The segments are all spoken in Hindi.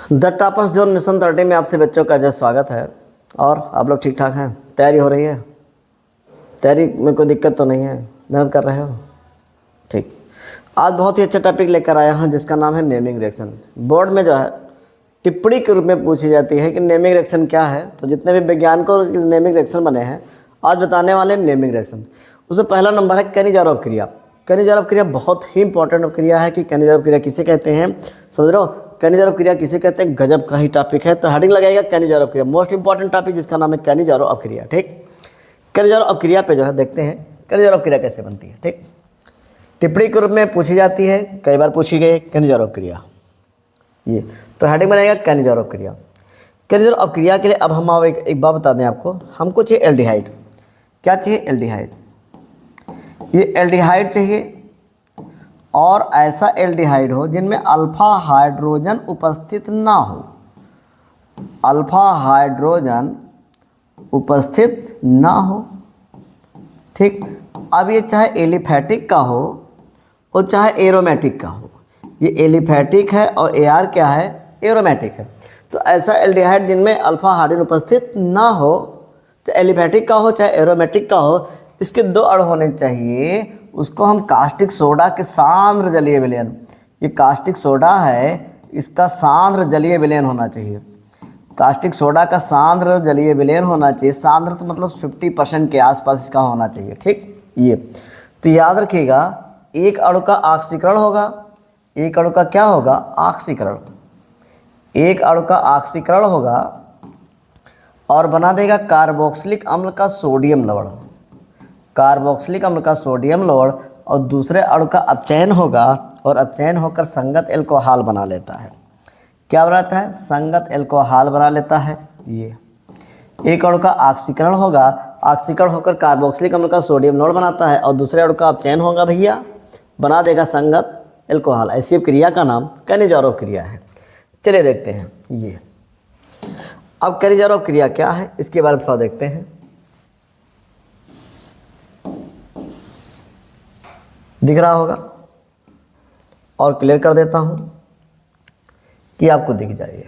द टॉपर्स जोन मिशन 30 में आपसे बच्चों का जय स्वागत है। और आप लोग ठीक ठाक हैं? तैयारी हो रही है? तैयारी में कोई दिक्कत तो नहीं है? मेहनत कर रहे हो? ठीक। आज बहुत ही अच्छा टॉपिक लेकर आया हूं जिसका नाम है नेमिंग रिएक्शन। बोर्ड में जो है टिप्पणी के रूप में पूछी जाती है कि नेमिंग रिएक्शन क्या है। तो जितने भी वैज्ञानिकों नेमिंग रिएक्शन बने हैं आज बताने वाले नेमिंग रिएक्शन। उसमें पहला नंबर है कैनिजारोव क्रिया। कैनिजारोव क्रिया बहुत ही इंपॉर्टेंट क्रिया है कि कैनिजारोव क्रिया किसे कहते हैं, समझ रहे हो? कैनिजारोव क्रिया किसे कहते हैं, गजब का ही टॉपिक है। तो हेडिंग लगाएगा कैनिजारोव क्रिया, मोस्ट इंपॉर्टेंट टॉपिक जिसका नाम है कैनिजारोव क्रिया। ठीक, कैनिजारोव क्रिया पे जो है देखते हैं कैनिजारोव क्रिया कैसे बनती है। ठीक, टिप्पणी के रूप में पूछी जाती है, कई बार पूछी गई कैनिजारोव क्रिया ये। तो हेडिंग बनाएगा कैनिजारोव क्रिया। कैनिजारोव क्रिया के लिए अब हम एक बात बता दें आपको, हमको चाहिए एल्डिहाइड। क्या चाहिए? एल्डिहाइड। ये एल्डिहाइड चाहिए और ऐसा एल्डिहाइड हो जिनमें अल्फा हाइड्रोजन उपस्थित ना हो। अल्फा हाइड्रोजन उपस्थित ना हो। ठीक, अब ये चाहे एलिफैटिक का हो और चाहे एरोमेटिक का हो। ये एलिफैटिक है और AR क्या है? एरोमेटिक है। तो ऐसा एल्डिहाइड जिनमें अल्फा हाइड्रोजन उपस्थित ना हो, तो एलिफैटिक का हो चाहे एरोमेटिक का हो, इसके दो अणु होने चाहिए। उसको हम कास्टिक सोडा के सांद्र जलीय विलयन, ये कास्टिक सोडा है, इसका सांद्र जलीय विलयन होना चाहिए। कास्टिक सोडा का सांद्र जलीय विलयन होना चाहिए। सांद्र तो मतलब 50% के आसपास इसका होना चाहिए। ठीक, ये तो याद रखिएगा, एक अणु का ऑक्सीकरण होगा। एक अणु का क्या होगा? ऑक्सीकरण। एक अणु का ऑक्सीकरण होगा और बना देगा कार्बोक्सिलिक अम्ल का सोडियम लवण। कार्बोक्सिलिक अम्ल का सोडियम लवण और दूसरे अणु का अपचयन होगा और अपचयन होकर संगत एल्कोहल बना लेता है। क्या बनाता है? संगत एल्कोहल बना लेता है। ये एक अणु का ऑक्सीकरण होगा, ऑक्सीकरण होकर कार्बोक्सिलिक अम्ल का सोडियम लवण बनाता है और दूसरे अणु का अपचयन होगा भैया, बना देगा संगत एल्कोहल। ऐसी क्रिया का नाम कैनिजारोव क्रिया है। चलिए देखते हैं ये। अब कैनिजारोव क्रिया क्या है इसके बारे में थोड़ा देखते हैं। दिख रहा होगा और क्लियर कर देता हूं कि आपको दिख जाए।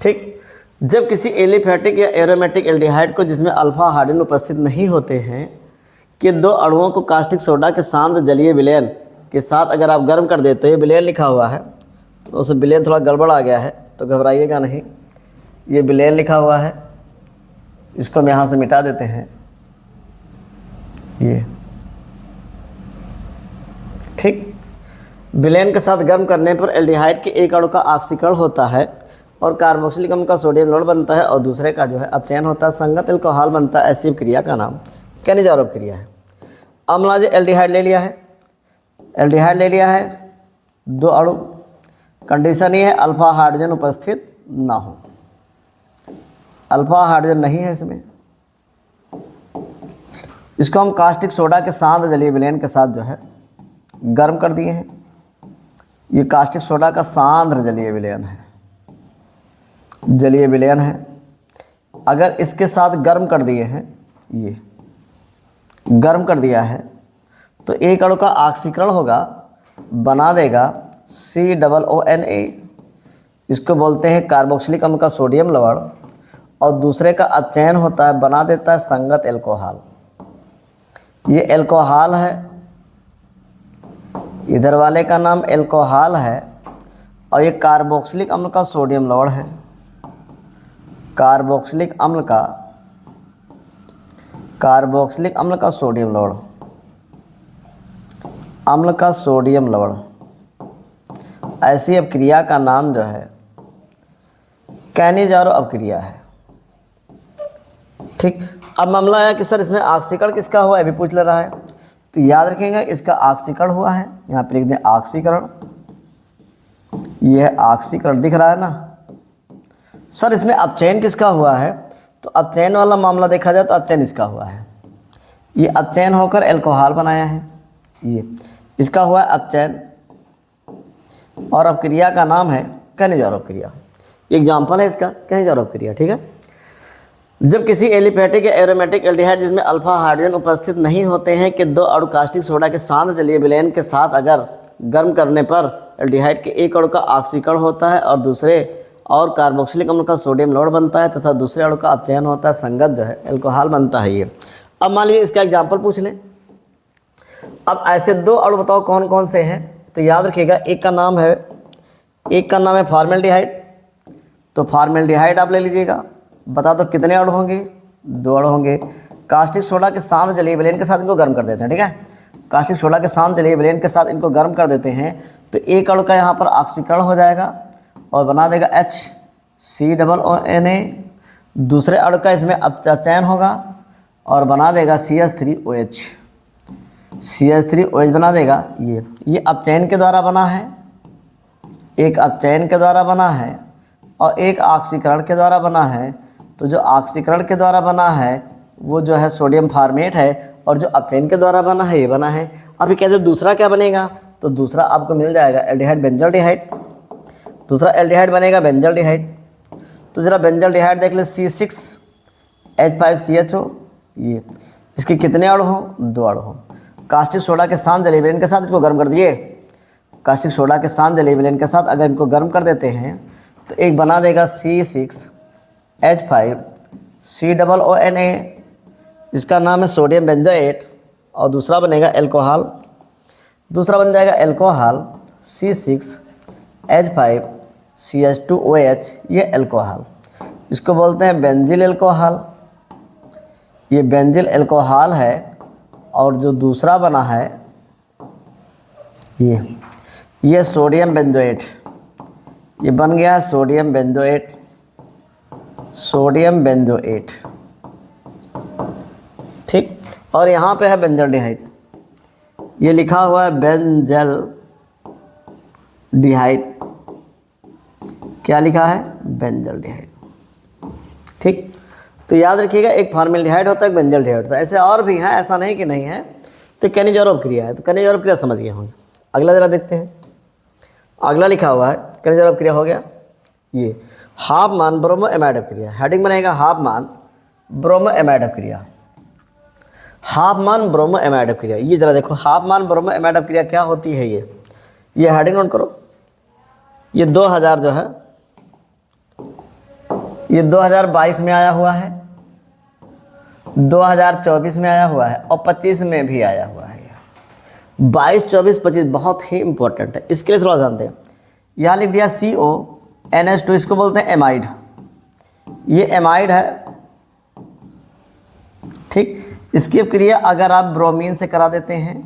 ठीक, जब किसी एलिफैटिक या एरोमेटिक एल्डिहाइड को जिसमें अल्फा हाइड्रोजन उपस्थित नहीं होते हैं कि दो अणुओं को कास्टिक सोडा के सांद्र जलीय विलयन के साथ अगर आप गर्म कर देते हो, ये विलयन लिखा हुआ है तो उस विलयन थोड़ा गड़बड़ आ गया है तो घबराइएगा नहीं। ये विलयन लिखा हुआ है, इसको हम यहाँ से मिटा देते हैं। ये ठीक, विलयन के साथ गर्म करने पर एल्डिहाइड के एक अणु का ऑक्सीकरण होता है और कार्बोक्सिलिक अम्ल का सोडियम लवण बनता है और दूसरे का जो है अपचयन होता है, संगत एल्कोहल बनता है। ऐसी क्रिया का नाम कैनिजारोव क्रिया है। अब मान लीजिए एल्डिहाइड ले लिया है, एल्डिहाइड ले लिया है, दो अणु, कंडीशन ये है अल्फा हाइड्रोजन उपस्थित ना हो। अल्फा हाइड्रोजन नहीं है इसमें, इसको हम कास्टिक सोडा के सांद्र जलीय विलयन के साथ जो है गर्म कर दिए हैं। ये कास्टिक सोडा का सांद्र जलीय विलयन है, जलीय विलयन है। अगर इसके साथ गर्म कर दिए हैं, ये गर्म कर दिया है, तो एक अणु का ऑक्सीकरण होगा, बना देगा COONA, इसको बोलते हैं कार्बोक्सिलिक अम्ल का सोडियम लवण, और दूसरे का अपचयन होता है, बना देता है संगत एल्कोहल। ये एल्कोहल है, इधर वाले का नाम एल्कोहल है और ये कार्बोक्सिलिक अम्ल का सोडियम लवण है। कार्बोक्सिलिक अम्ल का सोडियम लवण, अम्ल का सोडियम लवण। ऐसी अपक्रिया का नाम जो है कैनिजारोव अपक्रिया है। ठीक, अब मामला आया कि सर इसमें ऑक्सीकरण किसका हुआ है, भी पूछ ले रहा है। तो याद रखेंगे इसका ऑक्सीकरण हुआ है, यहाँ पे लिख दें ऑक्सीकरण। ये है ऑक्सीकरण, दिख रहा है ना। सर इसमें अपचयन किसका हुआ है, तो अपचयन वाला मामला देखा जाए तो अपचयन इसका हुआ है। ये अपचयन होकर एल्कोहल बनाया है, ये इसका हुआ है अपचयन और अपक्रिया का नाम है कैनिजारोव क्रिया। एग्जाम्पल है इसका कैनिजारोव क्रिया। ठीक है, जब किसी एलिफैटिक या एरोमेटिक एल्डिहाइड जिसमें अल्फा हाइड्रोजन उपस्थित नहीं होते हैं कि दो अणु कास्टिक सोडा के सांद्र जलीय विलयन के साथ अगर गर्म करने पर एल्डिहाइड के एक अणु का ऑक्सीकरण होता है और दूसरे और कार्बोक्सिलिक अम्ल का सोडियम लवण बनता है तथा दूसरे अणु का अपचयन होता है, संगत जो है एल्कोहल बनता है ये। अब मान लीजिए इसका एग्जाम्पल पूछ लें। अब ऐसे दो अणु बताओ कौन कौन से हैं, तो याद रखिएगा एक का नाम है फॉर्मेल्डिहाइड। तो फॉर्मेल्डिहाइड आप ले लीजिएगा। बता दो कितने अणु होंगे, 2 अणु होंगे। कास्टिक सोडा के साथ जलीय विलयन के साथ इनको गर्म कर देते हैं, ठीक है। कास्टिक सोडा के साथ जलीय विलयन के साथ इनको गर्म कर देते हैं तो एक अणु का यहाँ पर ऑक्सीकरण हो जाएगा और बना देगा HCOONA। दूसरे अणु का इसमें अपचयन होगा और बना देगा CH3OH। CH3OH बना देगा। ये अपचयन के द्वारा बना है, एक अपचयन के द्वारा बना है और एक ऑक्सीकरण के द्वारा बना है। तो जो ऑक्सीकरण के द्वारा बना है वो जो है सोडियम फॉर्मेट है और जो अपचयन के द्वारा बना है ये बना है। अभी कहते दूसरा क्या बनेगा, तो दूसरा आपको मिल जाएगा एल्डिहाइड बेंजल्डिहाइड। दूसरा एल्डिहाइड बनेगा बेंजल्डिहाइड। तो ज़रा बेंजल्डिहाइड देख ले, C6H5CHO। ये इसके कितने अणु हों, 2 अणु हों। कास्टिक सोडा के साथ जलीय विलयन के साथ इनको गर्म कर दिए। कास्टिक सोडा के साथ जलीय विलयन के साथ अगर इनको गर्म कर देते हैं तो एक बना देगा C6H5COONA, इसका नाम है सोडियम बेंजोएट, और दूसरा बनेगा एल्कोहल। दूसरा बन जाएगा एल्कोहल C6H5CH2OH, ये एल्कोहल। इसको बोलते हैं बेंजिल एल्कोहल। ये बेंजिल एल्कोहल है। और जो दूसरा बना है ये सोडियम बेंजोएट, ये बन गया सोडियम बेंजोएट। सोडियम बेंजोएट, ठीक। और यहाँ पे है बेंजल्डिहाइड, ये लिखा हुआ है बेंजल्डिहाइड। क्या लिखा है, बेंजल्डिहाइड, ठीक। तो याद रखिएगा एक फॉर्मेल्डिहाइड होता है, एक बेंजल्डिहाइड होता है। ऐसे और भी हैं, ऐसा नहीं कि नहीं है। तो कैनिजोरोव क्रिया है, तो कैनिजोरोव क्रिया समझ गए होंगे। अगला ज़रा देखते हैं। अगला लिखा हुआ है कैनिजोरोव क्रिया हो गया ये हाफमान ब्रोमो एमाइड क्रिया। हेडिंग बनेगा हाफमान ब्रोमो एमाइड क्रिया। हाफमान ब्रोमो एमाइड क्रिया, ये जरा देखो हाफमान ब्रोमो एमाइड क्रिया क्या होती है। ये हेडिंग नोट करो। ये 2000 जो है ये 2022 में आया हुआ है, 2024 में आया हुआ है और 25 में भी आया हुआ है। 22, 24, 25 बहुत ही इंपॉर्टेंट है, इसके लिए थोड़ा जानते हैं। यहाँ लिख दिया CONH2, इसको बोलते हैं एमाइड। ये एमाइड है, ठीक। इसकी क्रिया अगर आप ब्रोमीन से करा देते हैं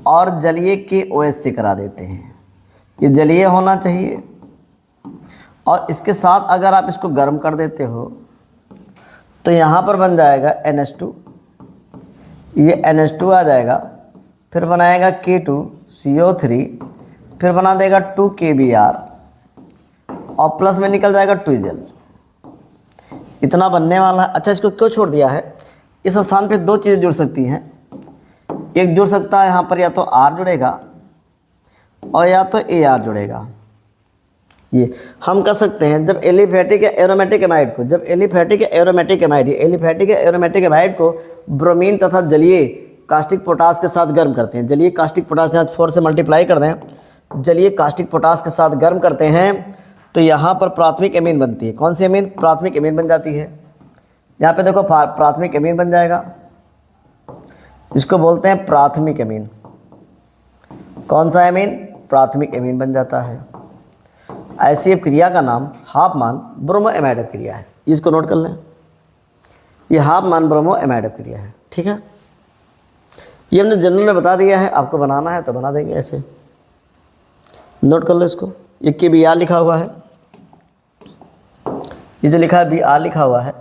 और जलीय KOH से करा देते हैं, ये जलीय होना चाहिए। और इसके साथ अगर आप इसको गर्म कर देते हो तो यहाँ पर बन जाएगा NH2, ये NH2 आ जाएगा। फिर बनाएगा K2CO3, फिर बना देगा 2 KBr और प्लस में निकल जाएगा 2 जल। इतना बनने वाला है। अच्छा, इसको क्यों छोड़ दिया है, इस स्थान पे 2 चीज़ें जुड़ सकती हैं। एक जुड़ सकता है यहाँ पर, या तो R जुड़ेगा और या तो AR जुड़ेगा। ये हम कर सकते हैं जब एलिफेटिक या एरोमेटिक एमाइड को, एलिफेटिक या एरोमेटिक एमाइड को ब्रोमीन तथा जलीय कास्टिक पोटास के साथ गर्म करते हैं। जलीय कास्टिक पोटास यहाँ 4 से मल्टीप्लाई कर दें, जलीय कास्टिक पोटास के साथ गर्म करते हैं तो यहाँ पर प्राथमिक एमीन बनती है। कौन सी एमीन, प्राथमिक एमीन बन जाती है। यहाँ पे देखो प्राथमिक एमीन बन जाएगा, इसको बोलते हैं प्राथमिक एमीन। कौन सा एमीन, प्राथमिक एमीन बन जाता है। ऐसी क्रिया का नाम हाफमान ब्रोमो एमाइड क्रिया है। इसको नोट कर लें, ये हाफमान ब्रोमो एमाइड क्रिया है, ठीक है। ये हमने जनरल में बता दिया है, आपको बनाना है तो बना देंगे ऐसे। नोट कर लो इसको। ये KBr लिखा हुआ है, ये जो लिखा है Br लिखा हुआ है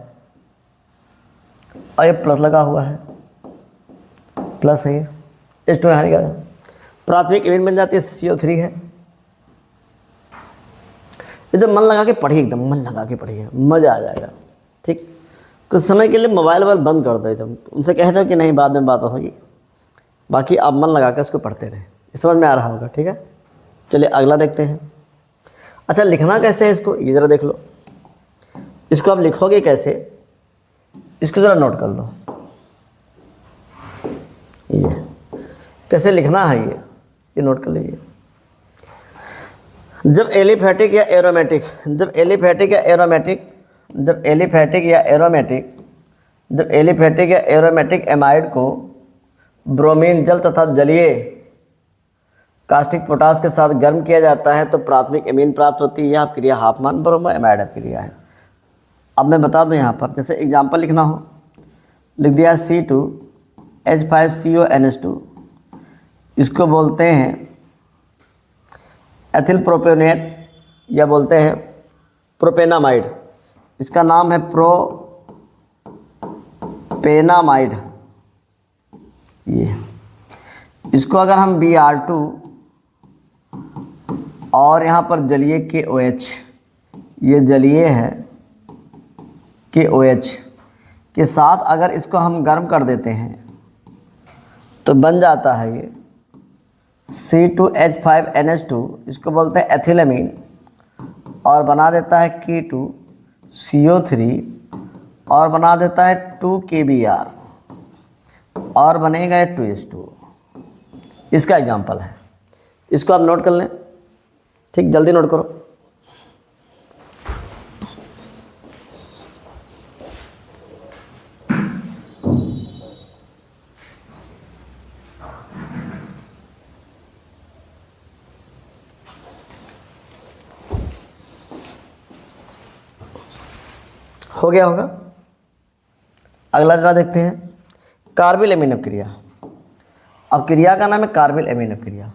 और ये प्लस लगा हुआ है, प्लस है ये H2 यहाँ लिखा है। प्राथमिक एमीन बन जाती है, CO3 है। एकदम मन लगा के पढ़िए, एकदम मन लगा के पढ़िए, मज़ा आ जाएगा, ठीक। कुछ समय के लिए मोबाइल बंद कर दो, एकदम उनसे कह दो कि नहीं बाद में बात होगी, बाकी आप मन लगा कर इसको पढ़ते रहें। समझ में आ रहा होगा, ठीक है। चलिए अगला देखते हैं। अच्छा, लिखना कैसे है इसको, ये ज़रा देख लो। इसको आप लिखोगे कैसे, इसको ज़रा नोट कर लो। ये कैसे लिखना है, ये नोट कर लीजिए। जब एलिफैटिक या एरोमेटिक जब एलिफैटिक या एरोमेटिक जब एलिफैटिक या एरोमेटिक जब एलिफैटिक या एरोमेटिक एमाइड को ब्रोमीन जल तथा जलीय कास्टिक पोटास के साथ गर्म किया जाता है तो प्राथमिक एमीन प्राप्त होती है। यह क्रिया हाफमान ब्रोमो एमाइड क्रिया है। अब मैं बता दूं यहाँ पर, जैसे एग्जाम्पल लिखना हो, लिख दिया C2H5CONH2, इसको बोलते हैं एथिल प्रोपेनेट या बोलते हैं प्रोपेनामाइड। इसका नाम है प्रोपेनामाइड। ये इसको अगर हम Br2 और यहाँ पर जलीय KOH, ये जलीय है KOH के साथ अगर इसको हम गर्म कर देते हैं तो बन जाता है ये C2H5NH2, इसको बोलते हैं एथिलमीन, और बना देता है K2CO3 और बना देता है 2KBr और बनेगा 2H2। इसका एग्जाम्पल है, इसको आप नोट कर लें। ठीक, जल्दी नोट करो। हो गया होगा। अगला जरा देखते हैं, कार्बिल एमीन अपक्रिया। अब क्रिया का नाम है कार्बिल एमीन अपक्रिया।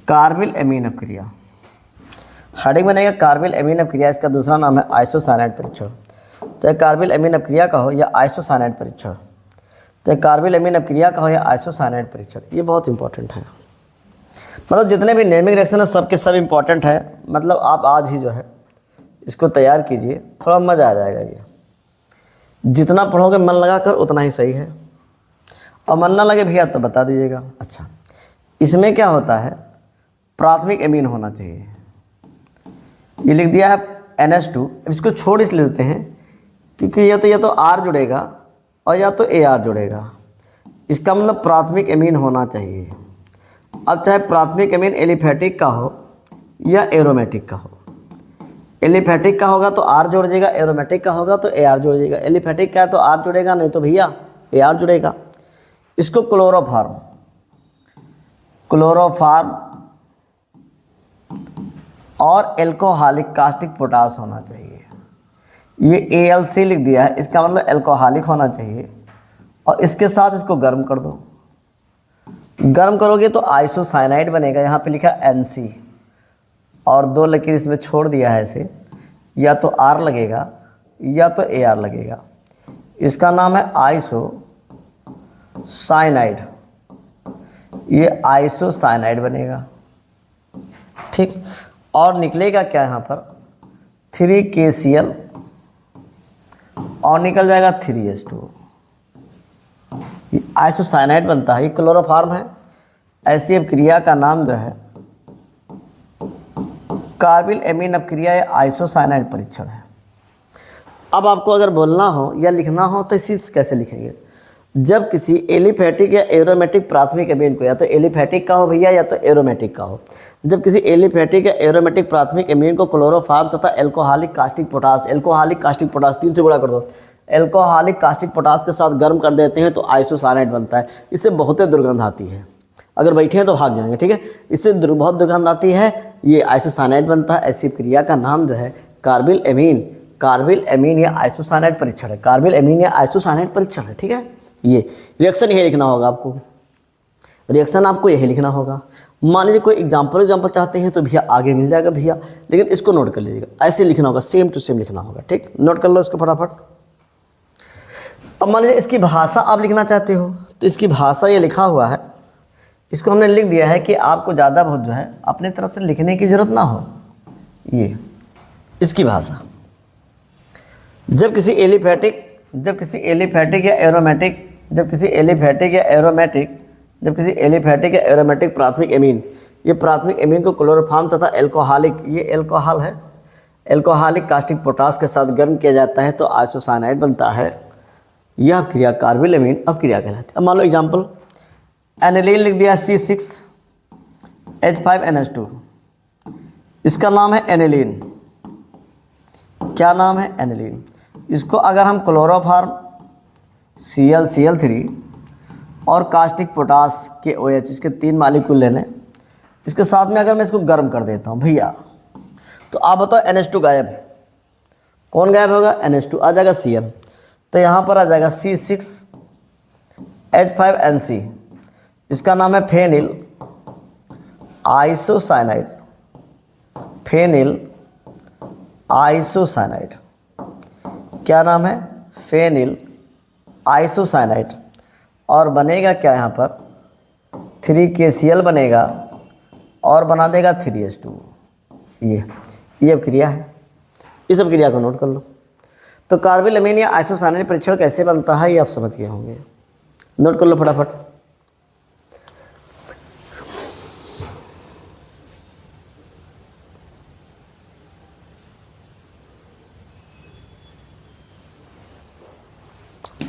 कार्बिल एमीन अपक्रिया हेडिंग बनेगा कार्बिल एमीन अपक्रिया। इसका दूसरा नाम है आइसोसाइनाइड परीक्षण। चाहे कार्बिल एमीन अपक्रिया का हो या आइसोसाइनाइड परीक्षण, चाहे कार्बिल एमीन अपक्रिया का हो या आइसोसाइनाइड परीक्षण, ये बहुत इंपॉर्टेंट है। मतलब जितने भी नेमिंग रिएक्शन है सब के सब इंपॉर्टेंट है। मतलब आप आज ही जो है इसको तैयार कीजिए, थोड़ा मज़ा आ जाएगा। ये जितना पढ़ोगे मन लगा कर उतना ही सही है, और मन ना लगे भैया तो बता दीजिएगा। अच्छा, इसमें क्या होता है, प्राथमिक एमीन होना चाहिए। ये लिख दिया है NH2। इसको छोड़ इसलिए देते हैं क्योंकि या तो R जुड़ेगा और या तो AR जुड़ेगा। इसका मतलब प्राथमिक एमीन होना चाहिए। अब चाहे प्राथमिक एमीन एलिफैटिक का हो या एरोमेटिक का हो। एलिफैटिक का होगा तो R जोड़ देगा, एरोमेटिक का होगा तो AR जोड़ देगा। एलिफैटिक का है तो R जुड़ेगा, नहीं तो भैया AR जुड़ेगा। इसको क्लोरोफार्म और एल्कोहलिक कास्टिक पोटास होना चाहिए। ये ALC लिख दिया है, इसका मतलब एल्कोहलिक होना चाहिए। और इसके साथ इसको गर्म कर दो। गर्म करोगे तो आइसोसाइनाइड बनेगा। यहाँ पे लिखा NC और 2 लकीर इसमें छोड़ दिया है ऐसे, या तो R लगेगा या तो AR लगेगा। इसका नाम है आइसोसाइनाइड। ये आइसोसाइनाइड बनेगा। ठीक, और निकलेगा क्या यहाँ पर 3KCl और निकल जाएगा 3H2। ये आइसोसाइनाइड बनता है। ये क्लोरोफार्म है। ऐसी अपक्रिया का नाम जो है कार्बिल एमीन अपक्रिया या आइसोसाइनाइड परीक्षण है। अब आपको अगर बोलना हो या लिखना हो तो इसी कैसे लिखेंगे, जब किसी एलिफैटिक या एरोमेटिक प्राथमिक एमीन को, या तो एलिफैटिक का हो भैया या तो एरोमेटिक का हो, जब किसी एलिफैटिक या एरोमेटिक प्राथमिक एमीन को क्लोरोफार्म तथा alcoholic caustic potash, alcoholic caustic potash 3 से गुणा कर दो, एल्कोहलिक कास्टिक पोटास के साथ गर्म कर देते हैं तो आइसोसाइनाइड बनता है। इससे बहुत दुर्गंध आती है, अगर बैठे हैं तो भाग जाएंगे। ठीक है, इससे बहुत दुर्गंध आती है, ये आइसोसाइनाइड बनता है। ऐसी क्रिया का नाम जो है कार्बिल एमीन या आइसोसाइनाइड परीक्षण है। कार्बिल एमीन या आइसोसाइनाइड परीक्षण है। ठीक है, ये रिएक्शन यही लिखना होगा आपको। रिएक्शन आपको यही लिखना होगा। मान लीजिए कोई एग्जाम्पल चाहते हैं तो भैया आगे मिल जाएगा भैया, लेकिन इसको नोट कर लीजिएगा। ऐसे लिखना होगा, सेम टू सेम लिखना होगा। ठीक, नोट कर लो इसको फटाफट। अब मान लीजिए इसकी भाषा आप लिखना चाहते हो तो इसकी भाषा ये लिखा हुआ है, इसको हमने लिख दिया है कि आपको ज़्यादा बहुत जो है अपने तरफ से लिखने की ज़रूरत ना हो। ये इसकी भाषा, जब किसी एलिफैटिक या एरोमेटिक प्राथमिक एमीन, ये प्राथमिक एमीन को क्लोरोफार्म तथा एल्कोहलिक, ये एल्कोहल है, एल्कोहलिक कास्टिक पोटास के साथ गर्म किया जाता है तो आइसोसाइनाइड बनता है। यह क्रिया कार्बिल एमीन अपक्रिया कहलाती है। अब मान लो एग्जाम्पल, एनिलीन लिख दिया C6H5NH2, इसका नाम है एनिलीन। क्या नाम है? एनिलीन। इसको अगर हम क्लोरोफार्म Cl3 और कास्टिक पोटास के OH, इसके 3 मालिक्यूल ले लें, इसके साथ में अगर मैं इसको गर्म कर देता हूँ भैया, तो आप बताओ NH2 गायब। कौन गायब होगा? NH2 आ जाएगा Cl। तो यहाँ पर आ जाएगा C6H5NC। इसका नाम है फेनिल आइसोसाइनाइड। Phenyl isocyanide. क्या नाम है? Phenyl isocyanide. और बनेगा क्या यहाँ पर? 3KCl बनेगा और बना देगा 3H2। ये अब क्रिया है। इस सब क्रिया को नोट कर लो। तो कार्बिल अमीन या आइसोसाइनाइड परीक्षण कैसे बनता है ये आप समझ गए होंगे। नोट कर लो फटाफट।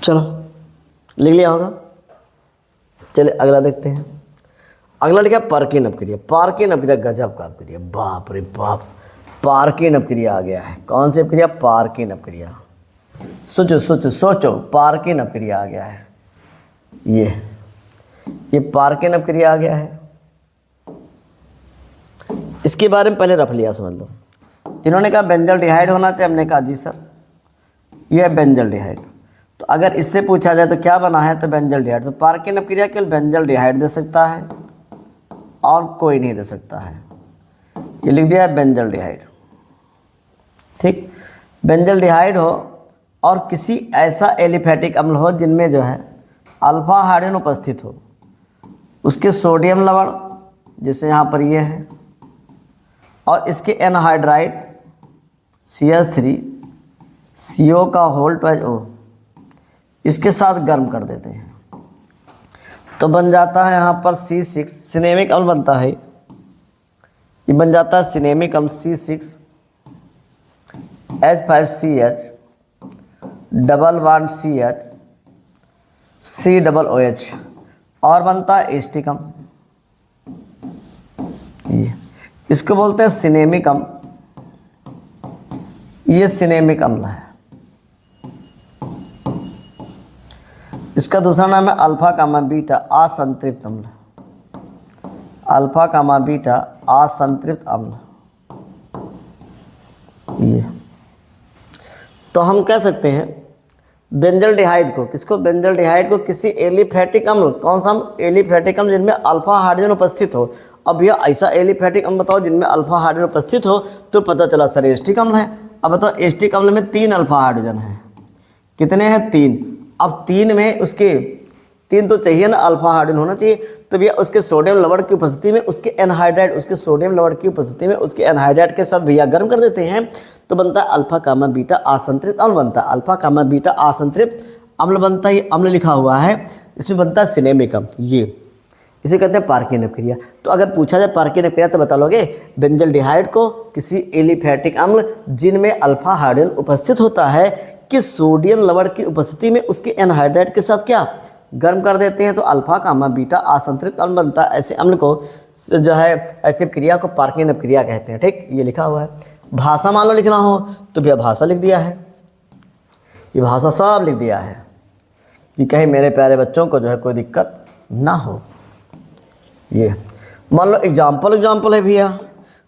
चलो लिख लिया होगा। चलिए अगला देखते हैं। अगला लिखा पार्किन अपक्रिया। पार्किन अपक्रिया गजब का अपक्रिया, बाप रे बाप। पार्किन अपक्रिया आ गया है। कौन सी अपक्रिया? पार्किन अपक्रिया। सोचो सोचो सोचो, पार्किन अपक्रिया आ गया है। ये पार्किन अपक्रिया आ गया है। इसके बारे में पहले रख लिया, समझ लो। इन्होंने कहा बेंजल्डिहाइड होना चाहिए, हमने कहा जी सर ये है बेंजल्डिहाइड। तो अगर इससे पूछा जाए तो क्या बना है, तो बेंजल्डिहाइड। तो पार्किन अपक्रिया केवल बेंजल्डिहाइड दे सकता है और कोई नहीं दे सकता है। ये लिख दिया है बेंजल्डिहाइड। ठीक, बेंजल्डिहाइड हो और किसी ऐसा एलिफेटिक अम्ल हो जिनमें जो है अल्फा हाइड्रोजन उपस्थित हो, उसके सोडियम लवण जैसे यहाँ पर ये है, और इसके एनहाइड्राइड CH3 CO का होल ट्वाइस O इसके साथ गर्म कर देते हैं, तो बन जाता है यहाँ पर C6 सिनेमिक अम्ल बनता है। ये बन जाता है सिनेमिक अम्ल C6H5CH double bond CH COOH और बनता है एस्टिक अम्ल। ये इसको बोलते हैं सिनेमिक अम्ल। ये सिनेमिक अम्ल है। इसका दूसरा नाम है अल्फा कामा बीटा असंतृप्त अम्ल। अल्फा कामा बीटा असंतृप्त अम्ल। ये तो हम कह सकते हैं बेंजल्डिहाइड को, किसको? बेंजल्डिहाइड को किसी एलिफेटिक अम्ल, कौन सा एलिफेटिक अम्ल जिनमें अल्फा हाइड्रोजन उपस्थित हो। अब यह ऐसा एलिफेटिक अम्ल बताओ जिनमें अल्फा हाइड्रोजन उपस्थित हो, तो पता चला सर एस्टिक अम्ल है। अब बताओ एस्टिक अम्ल में 3 अल्फा हाइड्रोजन है। कितने हैं? 3। अब 3 में उसके 3 तो चाहिए ना, अल्फा हाइड्रोजन होना चाहिए। तो भैया उसके सोडियम लवण की उपस्थिति में उसके एनहाइड्राइड, उसके सोडियम लवण की उपस्थिति में उसके एनहाइड्राइड के साथ भैया गर्म कर देते हैं, तो बनता है अल्फा कामा बीटा असंतृप्त अम्ल बनता है। अल्फा कामा बीटा असंतृप्त अम्ल बनता है। ये अम्ल लिखा हुआ है, इसमें बनता है सिनेमिक अम्ल। ये इसे कहते हैं पार्किन अपक्रिया। तो अगर पूछा जाए पार्किन अपक्रिया तो बता लोगे बेंजल्डिहाइड को किसी एलिफेटिक अम्ल जिनमें अल्फा हाइड्रोजन उपस्थित होता है कि सोडियम लवण की उपस्थिति में उसके एनहाइड्राइड के साथ क्या गर्म कर देते हैं, तो अल्फा कामा बीटा असंतृप्त अम्ल बनता है। ऐसे अम्ल को जो है, ऐसे क्रिया को पार्किन अपक्रिया कहते हैं। ठीक, ये लिखा हुआ है। भाषा मान लो लिखना हो तो भैया भाषा लिख दिया है। ये भाषा सब लिख दिया है कि कहीं मेरे प्यारे बच्चों को जो है कोई दिक्कत ना हो। ये मान लो एग्जाम्पल है भैया,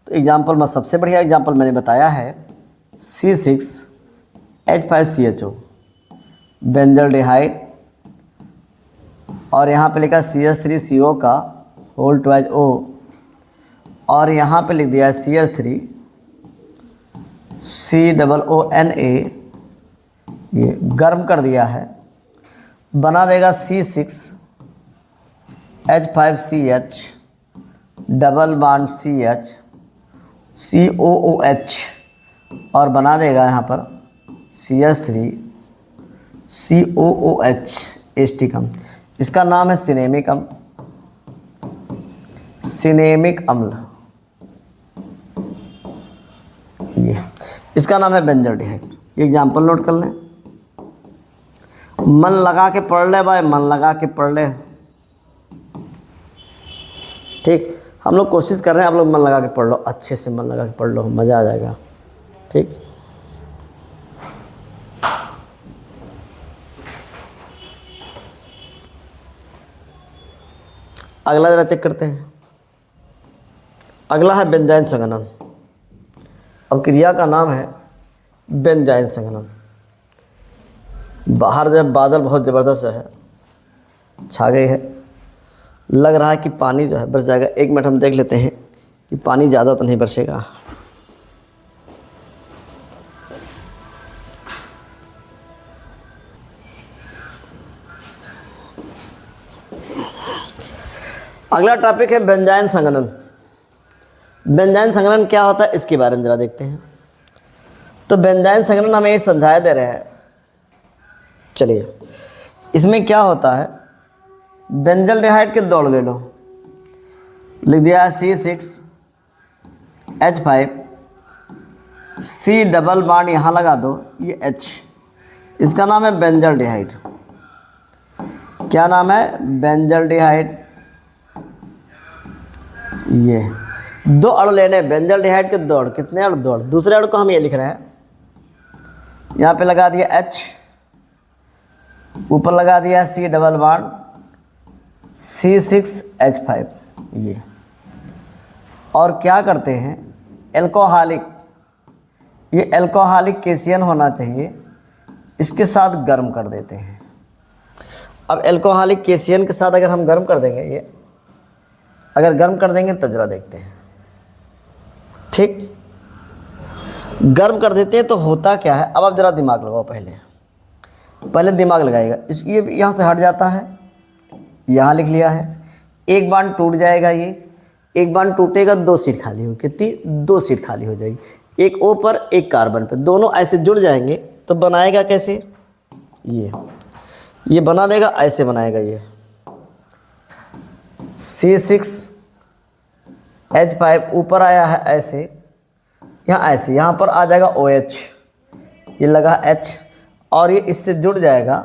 तो एग्जाम्पल में सबसे बढ़िया एग्जाम्पल मैंने बताया है C6H5CHO बेंजल्डिहाइड, और यहाँ पे लिखा CH3CO का होल ट्वाइस O, और यहाँ पे लिख दिया है CH3 COONA। ये गर्म कर दिया है, बना देगा C6H5CH double bond CH COOH और बना देगा यहाँ पर CH3 COOH एस्टिक अम्ल। इसका नाम है सिनेमिक अम्ल। सिनेमिक अम्ल ये इसका नाम है बेंजल्डिहाइड। एग्जाम्पल नोट कर लें। मन लगा के पढ़ ले भाई, मन लगा के पढ़ ले। ठीक, हम लोग कोशिश कर रहे हैं, आप लोग मन लगा के पढ़ लो, अच्छे से मन लगा के पढ़ लो, मज़ा आ जाएगा। ठीक, अगला जरा चेक करते हैं। अगला है बेंजाइन संघनन। अब क्रिया का नाम है बेंजाइन संघनन। बाहर जब बादल बहुत ज़बरदस्त है, छा गई है, लग रहा है कि पानी जो है बरस जाएगा। 1 मिनट हम देख लेते हैं कि पानी ज़्यादा तो नहीं बरसेगा। अगला टॉपिक है बेंजाइन संघनन। बेंजाइन संघनन क्या होता है इसके बारे में जरा देखते हैं। तो बेंजाइन संघनन हमें ये समझाया दे रहे हैं। चलिए, इसमें क्या होता है, बेंजल्डिहाइड के दौड़ ले लो, लिख दिया है C6H5, C डबल बॉन्ड यहाँ लगा दो, ये H, इसका नाम है बेंजल्डिहाइड। क्या नाम है? बेंजल्डिहाइड। ये 2 अणु लेने, बेंजल्डिहाइड के दौड़, कितने अणु? दौड़। दूसरे अणु को हम ये लिख रहे हैं, यहाँ पे लगा दिया H, ऊपर लगा दिया C डबल बॉन्ड C6H5 ये। और क्या करते हैं, एल्कोहलिक, ये एल्कोहलिक केशियन होना चाहिए, इसके साथ गर्म कर देते हैं। अब एल्कोहलिक केशियन के साथ अगर हम गर्म कर देंगे, ये अगर गर्म कर देंगे तब जरा देखते हैं। ठीक, गर्म कर देते हैं तो होता क्या है, अब आप जरा दिमाग लगाओ, पहले दिमाग लगाइएगा। इस ये यहाँ से हट जाता है, यहाँ लिख लिया है, एक बांड टूट जाएगा, ये एक बांड टूटेगा, 2 सीट खाली हो, कितनी? 2 सीट खाली हो जाएगी, एक O पर एक कार्बन पे, दोनों ऐसे जुड़ जाएंगे तो बनाएगा कैसे? ये बना देगा, ऐसे बनाएगा, ये C6H5 ऊपर आया है ऐसे, यहाँ ऐसे, यहाँ पर आ जाएगा OH, ये लगा H, और ये इससे जुड़ जाएगा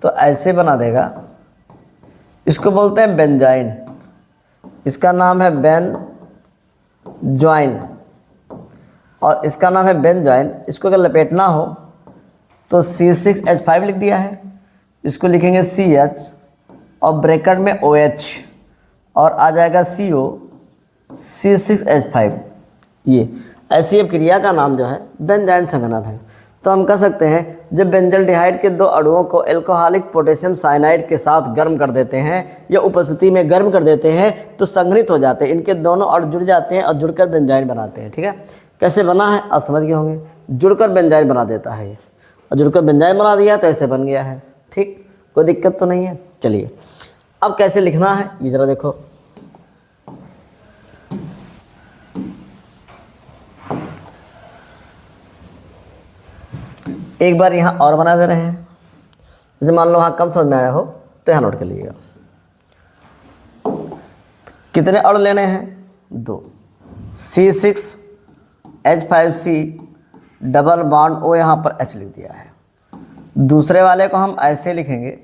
तो ऐसे बना देगा। इसको बोलते हैं बेंजाइन, इसका नाम है बेंजॉइन, और इसका नाम है बेंजॉइन। इसको अगर लपेटना हो तो C6H5 लिख दिया है, इसको लिखेंगे CH और ब्रैकेट में OH, और आ जाएगा CO C6H5। ये ऐसी अब क्रिया का नाम जो है बेंजाइन संघनन है। तो हम कह सकते हैं जब बेंजल्डिहाइड के 2 अणुओं को एल्कोहलिक पोटेशियम साइनाइड के साथ गर्म कर देते हैं या उपस्थिति में गर्म कर देते हैं तो संघनित हो जाते हैं, इनके दोनों अणु जुड़ जाते हैं और जुड़कर बेंजाइन बनाते हैं। ठीक है, कैसे बना है आप समझ गए होंगे, जुड़कर बेंजाइन बना देता है ये, और जुड़कर बेंजाइन बना दिया तो ऐसे बन गया है। ठीक, कोई दिक्कत तो नहीं है। चलिए, अब कैसे लिखना है ये ज़रा देखो। एक बार यहाँ और बना दे रहे हैं, जैसे मान लो वहाँ कम समझ में आया हो तो यहाँ नोट कर लीजिएगा। कितने अणु लेने हैं? 2। C6H5C डबल बॉन्ड O, यहाँ पर H लिख दिया है। दूसरे वाले को हम ऐसे लिखेंगे,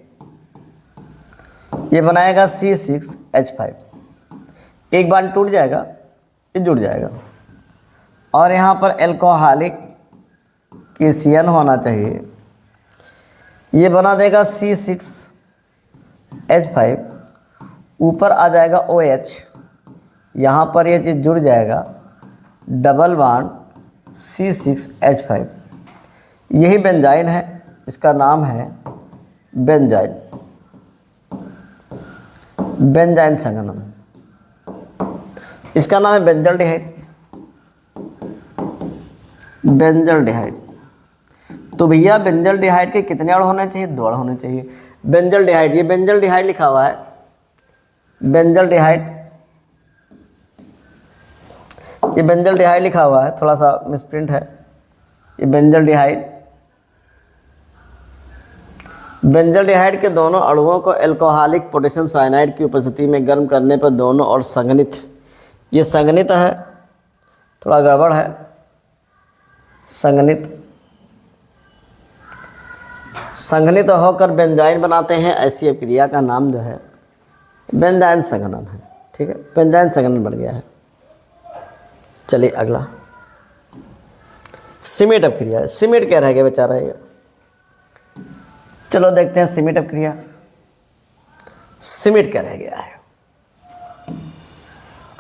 ये बनाएगा C6H5, एक बार टूट जाएगा, ये जुड़ जाएगा, और यहाँ पर एल्कोहलिक केशियन होना चाहिए, ये बना देगा C6H5, ऊपर आ जाएगा OH, यहाँ पर ये चीज़ जुड़ जाएगा, डबल बॉन्ड C6H5। यही बेंजाइन है, इसका नाम है बेंजाइन, बेंजाइन संघनन। इसका नाम है बेंजल्डिहाइड, बेंजल्डिहाइड। तो भैया बेंजल्डिहाइड के कितने अणु होने चाहिए? 2 अणु होने चाहिए। बेंजल्डिहाइड, ये बेंजल्डिहाइड लिखा हुआ है, बेंजल्डिहाइड, ये बेंजल्डिहाइड लिखा हुआ है, थोड़ा सा मिसप्रिंट है, ये बेंजल्डिहाइड। बेंजल्डिहाइड के दोनों अणुओं को एल्कोहलिक पोटेशियम साइनाइड की उपस्थिति में गर्म करने पर दोनों और संघनित, ये संघनित है, थोड़ा गड़बड़ है, संघनित होकर बेंजाइन बनाते हैं। ऐसी क्रिया का नाम जो है बेंजाइन संघनन है। ठीक है, पेंजाइन संघनन बढ़ गया है। चलिए अगला सिमेट अपक्रिया है। सिमेट क्या रह गया बेचारा ये, चलो देखते हैं सिमेट अपक्रिया। सिमेट क्या रह गया है,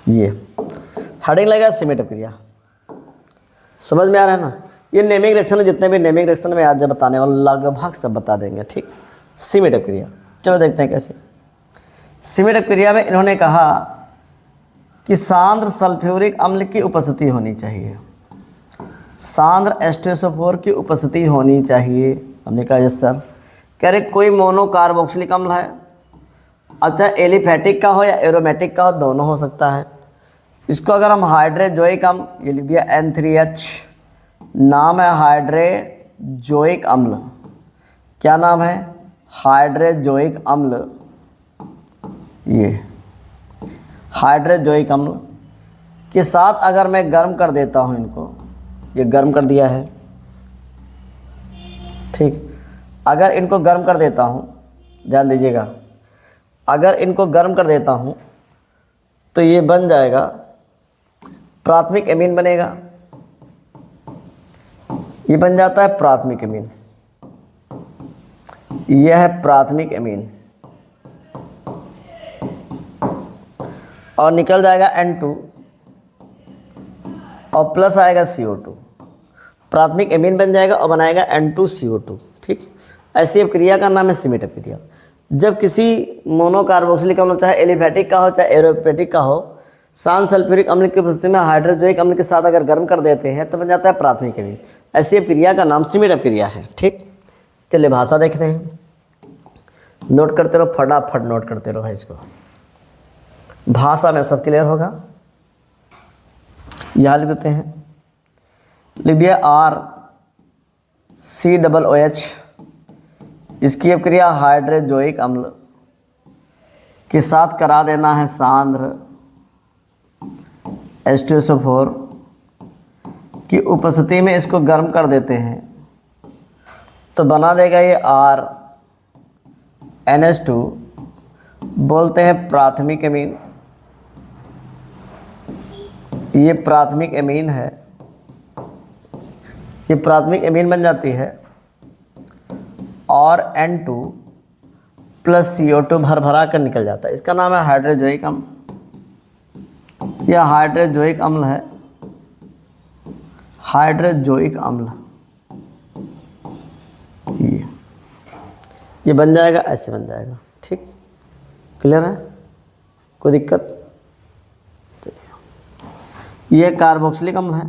ये हेडिंग लगा सिमेट अपक्रिया। समझ में आ रहा है ना। ये नेमिंग रिएक्शन है, जितने भी नेमिंग रिएक्शन में आज जब बताने वाला लगभग सब बता देंगे। ठीक, सिमेट अपक्रिया चलो देखते हैं कैसे। सिमेट अपक्रिया में इन्होंने कहा कि सांद्र सल्फ्यूरिक अम्ल की उपस्थिति होनी चाहिए, सांद्र H2SO4 की उपस्थिति होनी चाहिए। हमने कहा यस सर। कह रहे कोई मोनोकार्बोक्सिलिक अम्ल है, अब चाहे एलिफैटिक का हो या एरोमेटिक का हो, दोनों हो सकता है। इसको अगर हम हाइड्रोजोइक अम्ल, ये लिख दिया N3H, नाम है हाइड्रोजोइक अम्ल। क्या नाम है, हाइड्रोजोइक अम्ल। ये हाइड्रोजोइक अम्ल के साथ अगर मैं गर्म कर देता हूँ इनको, ये गर्म कर दिया है, ठीक। अगर इनको गर्म कर देता हूँ, ध्यान दीजिएगा, अगर इनको गर्म कर देता हूँ तो ये बन जाएगा प्राथमिक एमीन बनेगा। ये बन जाता है प्राथमिक एमीन, यह है प्राथमिक एमीन, और निकल जाएगा N2 और प्लस आएगा CO2, प्राथमिक एमीन बन जाएगा और बनाएगा N2CO2। ठीक, ऐसी अपक्रिया का नाम है सिमेट अपक्रिया। जब किसी मोनोकार्बोक्सिलिक अम्ल, चाहे एलिफैटिक का हो चाहे एरोमेटिक का हो, सांद्र सल्फ्यूरिक अम्ल की उपस्थिति में हाइड्रोजोइक अम्ल के साथ अगर गर्म कर देते हैं तो बन जाता है प्राथमिक एमीन। ऐसी अपक्रिया का नाम सिमेट अपक्रिया है। ठीक, चलिए भाषा देखते हैं। नोट करते रहो, फटाफट नोट करते रहो भाई इसको, भाषा में सब क्लियर होगा। यहाँ लिख देते हैं, लिख दिया RCOOH। इसकी अपक्रिया हाइड्रोजोइक अम्ल के साथ करा देना है सांद्र H2SO4 की उपस्थिति में इसको गर्म कर देते हैं तो बना देगा ये RNH2, बोलते हैं प्राथमिक एमीन। ये प्राथमिक एमीन है, ये प्राथमिक एमीन बन जाती है और N2 प्लस CO2 भर भरा कर निकल जाता है। इसका नाम है हाइड्रोजोइक अम्ल। यह हाइड्रोजोइक अम्ल है, हाइड्रोजोइक अम्ल। ये बन जाएगा, ऐसे बन जाएगा। ठीक, क्लियर है, कोई दिक्कत? ये कार्बोक्सिलिक अम्ल है,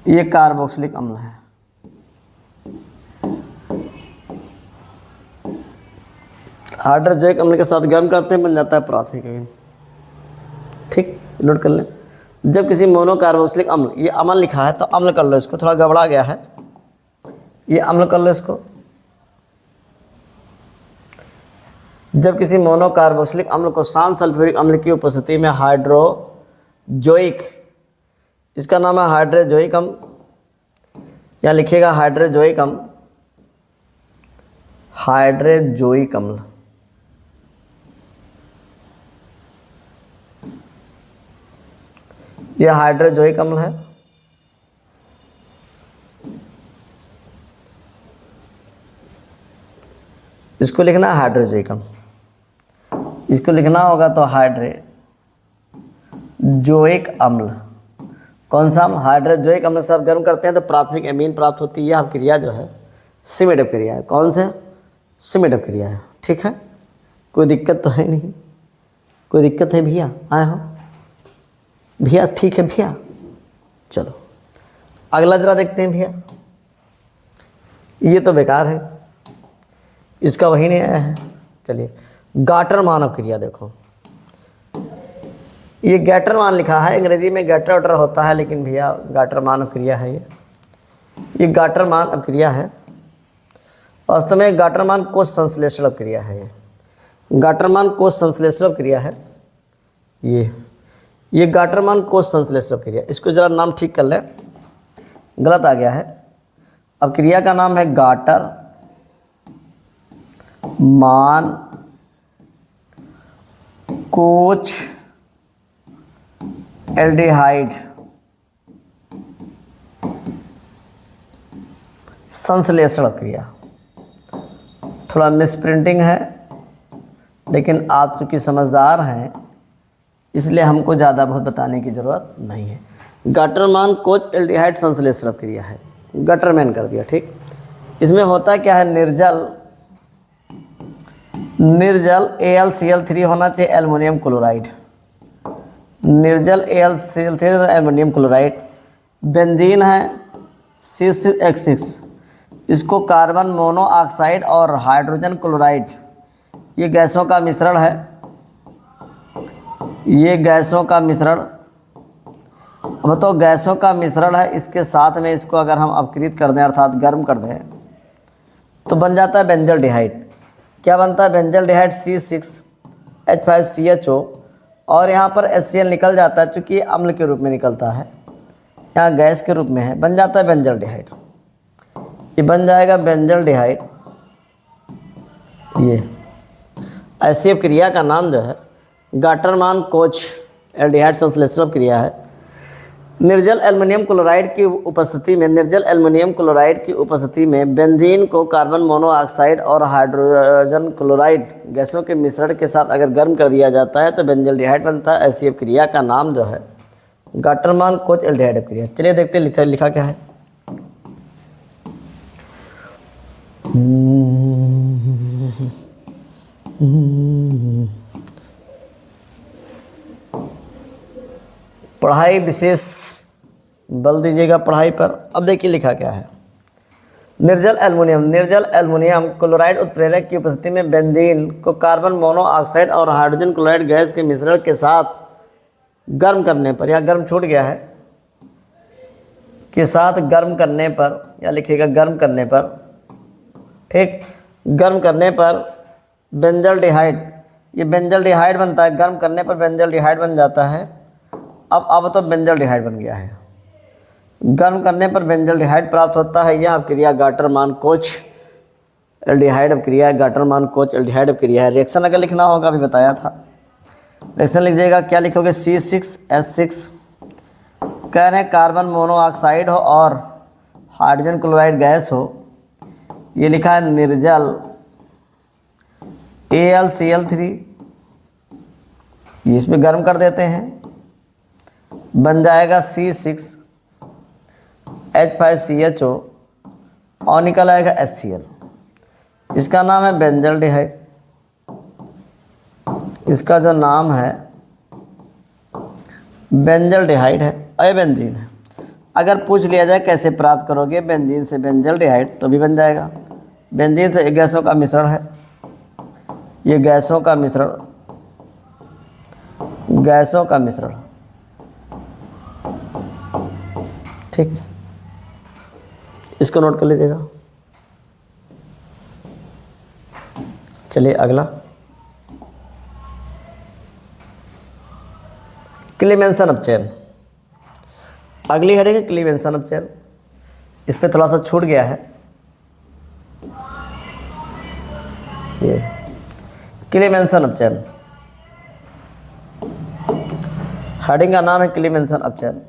ये कार्बोक्सिलिक अम्ल है। हाइड्रोजोइक अम्ल के साथ गर्म करते हैं, बन जाता है प्राथमिक एमीन। ठीक, नोट कर लें। जब किसी मोनोकार्बोक्सिलिक अम्ल, ये अम्ल लिखा है तो अम्ल कर लो इसको, थोड़ा गड़बड़ा गया है, ये अम्ल कर लो इसको। जब किसी मोनोकार्बोक्सिलिक अम्ल को सांद्र सल्फ्यूरिक अम्ल की उपस्थिति में हाइड्रोजोइक, इसका नाम है हाइड्रोजोइक अम्ल, यहाँ लिखिएगा हाइड्रोजोइक अम्ल, हाइड्रोजोइक अम्ल। यह हाइड्रोजोइक अम्ल है। इसको लिखना है हाइड्रोजोइक अम्ल, इसको लिखना होगा तो हाइड्रोजोइक अम्ल। कौन सा अम्ल? हाइड्रोजोइक अम्ल से आप गर्म करते हैं तो प्राथमिक एमीन प्राप्त होती है। यह अपक्रिया जो है सिमेट अपक्रिया है। कौन से? सिमेट अपक्रिया है। ठीक है, कोई दिक्कत तो है नहीं? कोई दिक्कत है भैया? आए हो भैया? ठीक है भैया, चलो अगला जरा देखते हैं भैया। ये तो बेकार है, इसका वही नहीं आया है। चलिए गाटरमान अपक्रिया देखो, ये गैटरमान लिखा है, अंग्रेजी में गैटर वटर होता है, लेकिन भैया गाटरमान अपक्रिया है। ये गाटरमान अपक्रिया है। वास्तव में गाटरमान कोश संश्लेषण अपक्रिया है। ये गाटरमान कोश संश्लेषण अपक्रिया है। ये गाटरमान कोश संश्लेषण अपक्रिया, इसको जरा नाम ठीक कर लें, गलत आ गया है। अपक्रिया का नाम है गाटर मान कोच एल्डिहाइड संश्लेषण क्रिया। थोड़ा मिसप्रिंटिंग है, लेकिन आप चूँकि समझदार हैं इसलिए हमको ज़्यादा बहुत बताने की ज़रूरत नहीं है। गटरमान कोच एल्डिहाइड संश्लेषण क्रिया है, गटरमैन कर दिया, ठीक। इसमें होता क्या है, निर्जल AlCl3 होना चाहिए, एल्युमिनियम क्लोराइड, निर्जल AlCl3 एल्युमिनियम क्लोराइड। बेंजीन है C6H6, इसको कार्बन मोनोऑक्साइड और हाइड्रोजन क्लोराइड, ये गैसों का मिश्रण है, ये गैसों का मिश्रण। अब तो गैसों का मिश्रण है, इसके साथ में इसको अगर हम अपकृत कर दें अर्थात गर्म कर दें तो बन जाता है बेंजल्डिहाइड। क्या बनता है, बेंजल्डिहाइड C6H5CHO, और यहाँ पर HCl निकल जाता है, चूँकि ये अम्ल के रूप में निकलता है, यहाँ गैस के रूप में है, बन जाता है बेंजल्डिहाइड। ये बन जाएगा बेंजल्डिहाइड। ये ऐसी क्रिया का नाम जो है गटरमान कोच एल्डिहाइड संश्लेषण क्रिया है। निर्जल एल्युमिनियम क्लोराइड की उपस्थिति में बेंजीन को कार्बन मोनोऑक्साइड और हाइड्रोजन क्लोराइड गैसों के मिश्रण के साथ अगर गर्म कर दिया जाता है तो बेंजल्डिहाइड बनता है। ऐसी क्रिया का नाम जो है गटरमान कोच एल्डिहाइड क्रिया। चलिए देखते हैं लिखा क्या है। पढ़ाई विशेष बल दीजिएगा पढ़ाई पर। अब देखिए लिखा क्या है। निर्जल एल्युमिनियम क्लोराइड उत्प्रेरक की उपस्थिति में बेंजीन को कार्बन मोनोऑक्साइड और हाइड्रोजन क्लोराइड गैस के मिश्रण के साथ गर्म करने पर, या गर्म छूट गया है, के साथ गर्म करने पर, या लिखिएगा गर्म करने पर, ठीक, गर्म करने पर बेंजल्डिहाइड, ये बेंजल्डिहाइड बनता है, गर्म करने पर बेंजल्डिहाइड बन जाता है। अब तो बेंजल्डिहाइड बन गया है, गर्म करने पर बेंजल्डिहाइड प्राप्त होता है। यह क्रिया गटरमान कोच एल्डिहाइड क्रिया है, गटरमान कोच एल्डिहाइड क्रिया है। रिएक्शन अगर लिखना होगा, अभी बताया था, रिएक्शन लिखिएगा। क्या लिखोगे, C6H6, कह रहे हैं कार्बन मोनोऑक्साइड हो और हाइड्रोजन क्लोराइड गैस हो, ये लिखा है निर्जल AlCl3, ये इसमें गर्म कर देते हैं, बन जाएगा C6H5CHO और निकल आएगा HCl। इसका नाम है बेंजल्डिहाइड। इसका जो नाम है बेंजल्डिहाइड है, बेंजीन है। अगर पूछ लिया जाए कैसे प्राप्त करोगे बेंजीन से बेंजल्डिहाइड, तो भी बन जाएगा। बेंजीन से गैसों का मिश्रण है, ये गैसों का मिश्रण, ठीक, इसको नोट कर लीजिएगा। चलिए अगला, क्लीमेंसन अपचयन। अगली हेडिंग है क्लीमेंसन अपचयन। इस पे थोड़ा सा छूट गया है, ये क्लीमेंसन अपचयन, हेडिंग का नाम है क्लीमेंसन अपचयन।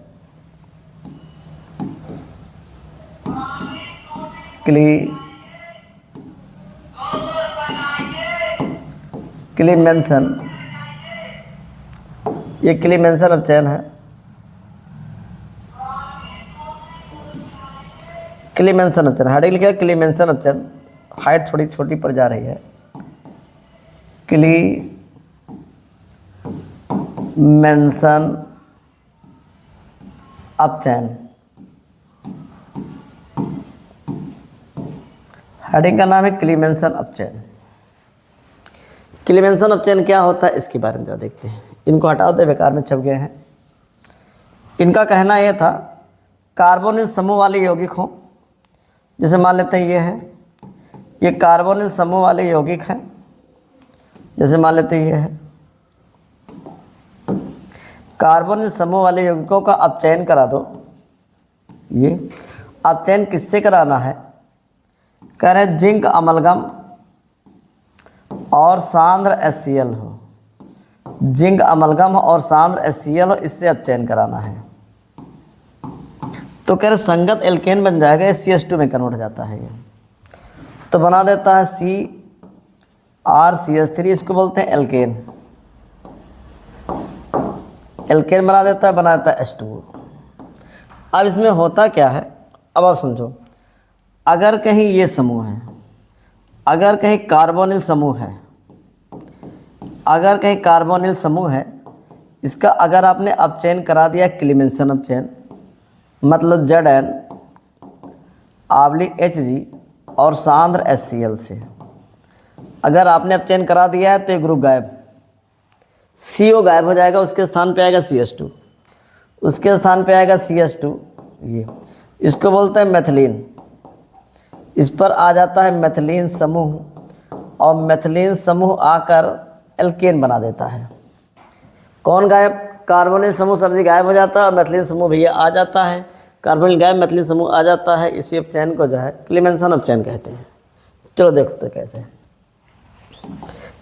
क्लीमेंसन, ये क्लीमेंसन अपचयन है। क्लीमेंसन अपचयन हेडिंग लिखा है क्लीमेंसन अपचयन, हाइट थोड़ी छोटी पड़ जा रही है। क्लीमेंसन अपचयन, हेडिंग का नाम है क्लीमेंसन अपचयन। क्लीमेंसन अपचयन क्या होता है इसके बारे में जरा देखते हैं। इनको हटाओ तो बेकार में छप गए हैं। इनका कहना यह था, कार्बोनिल समूह वाले यौगिक हों, जैसे मान लेते हैं ये है, ये कार्बोनिल समूह वाले यौगिक हैं, जैसे मान लेते हैं ये है। कार्बोनिल समूह वाले यौगिकों का अपचयन करा दो। ये अपचयन किससे कराना है, कह रहे हैं जिंक अमलगम और सांद्र HCl हो, जिंक अमलगम हो और सांद्र HCl हो, इससे अपचयन कराना है। तो कह रहे संगत एल्केन बन जाएगा, CH2 में कन्वर्ट हो जाता है ये, तो बना देता है CrCH3, इसको बोलते हैं एल्केन। एल्केन बना देता है H2O। अब इसमें होता क्या है, अब आप समझो, अगर कहीं ये समूह है, अगर कहीं कार्बोनिल समूह है, अगर कहीं कार्बोनिल समूह है, इसका अगर आपने अपचयन करा दिया क्लीमेंसन अपचयन, मतलब Zn Hg और सांद्र HCl से अगर आपने अपचयन करा दिया है तो ये ग्रुप गायब, CO गायब हो जाएगा, उसके स्थान पे आएगा CH2, उसके स्थान पे आएगा CH2, ये इसको बोलते हैं मेथिलीन। इस पर आ जाता है मेथिलीन समूह और मेथिलीन समूह आकर एल्केन बना देता है। कौन गायब? कार्बोनिल समूह सर जी गायब हो जाता है और मेथिलीन समूह भैया आ जाता है। कार्बोनिल गायब, मेथिलीन समूह आ जाता है, इसी अपचयन को जो है क्लीमेंसन अपचयन कहते हैं। चलो देखो तो कैसे,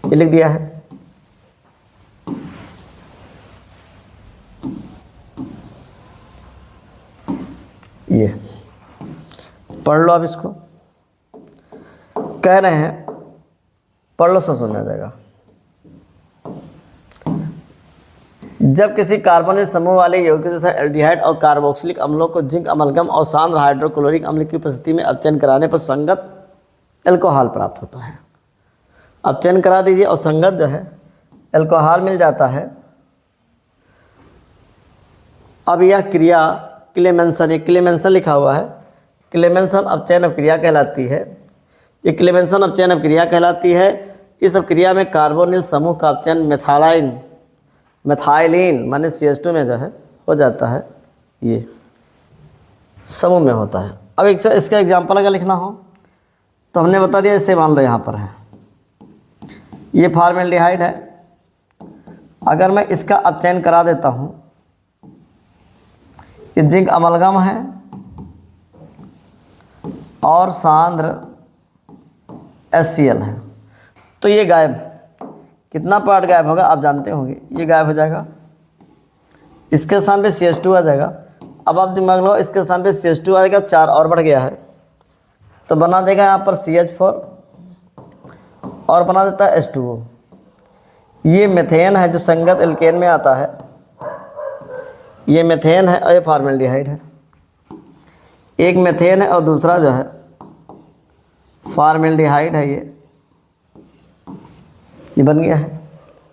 ये लिख दिया है। ये पढ़ लो, अब इसको कह रहे हैं, पढ़ लो, सब समझ आ जाएगा। जब किसी कार्बोनिल समूह वाले यौगिक जैसे एल्डिहाइड और कार्बोक्सिलिक अम्लों को जिंक अमलगम और सांद्र हाइड्रोक्लोरिक अम्ल की उपस्थिति में अपचयन कराने पर संगत एल्कोहल प्राप्त होता है। अपचयन करा दीजिए और संगत जो है एल्कोहल मिल जाता है। अब यह क्रिया क्लेमेंसन, ये क्लेमेंसन लिखा हुआ है, क्लेमेंसन अपचयन अपक्रिया कहलाती है। ये क्लेमेंसन अपचयन अपक्रिया कहलाती है। इस अपक्रिया में कार्बोनिल समूह का अपचयन मेथाइलिन माने CH2 में जो है हो जाता है, ये समूह में होता है। अब इसका एग्जाम्पल अगर लिखना हो तो हमने बता दिया, इससे मान लो यहाँ पर है, ये फॉर्मेल्डिहाइड है, अगर मैं इसका अपचयन करा देता हूँ, ये जिंक अमलगम है और सांद्र HCl है, तो ये गायब, कितना पार्ट गायब होगा आप जानते होंगे, ये गायब हो जाएगा, इसके स्थान पे CH2 आ जाएगा। अब आप दिमाग लो, इसके स्थान पे CH2 आएगा, 4 और बढ़ गया है तो बना देगा यहाँ पर CH4 और बना देता है H2O। ये मेथेन है जो संगत एल्केन में आता है, ये मेथेन है और ये फॉर्मेल्डिहाइड है। एक मेथेन है और दूसरा जो है फॉर्मेल्डिहाइड है, ये बन गया है,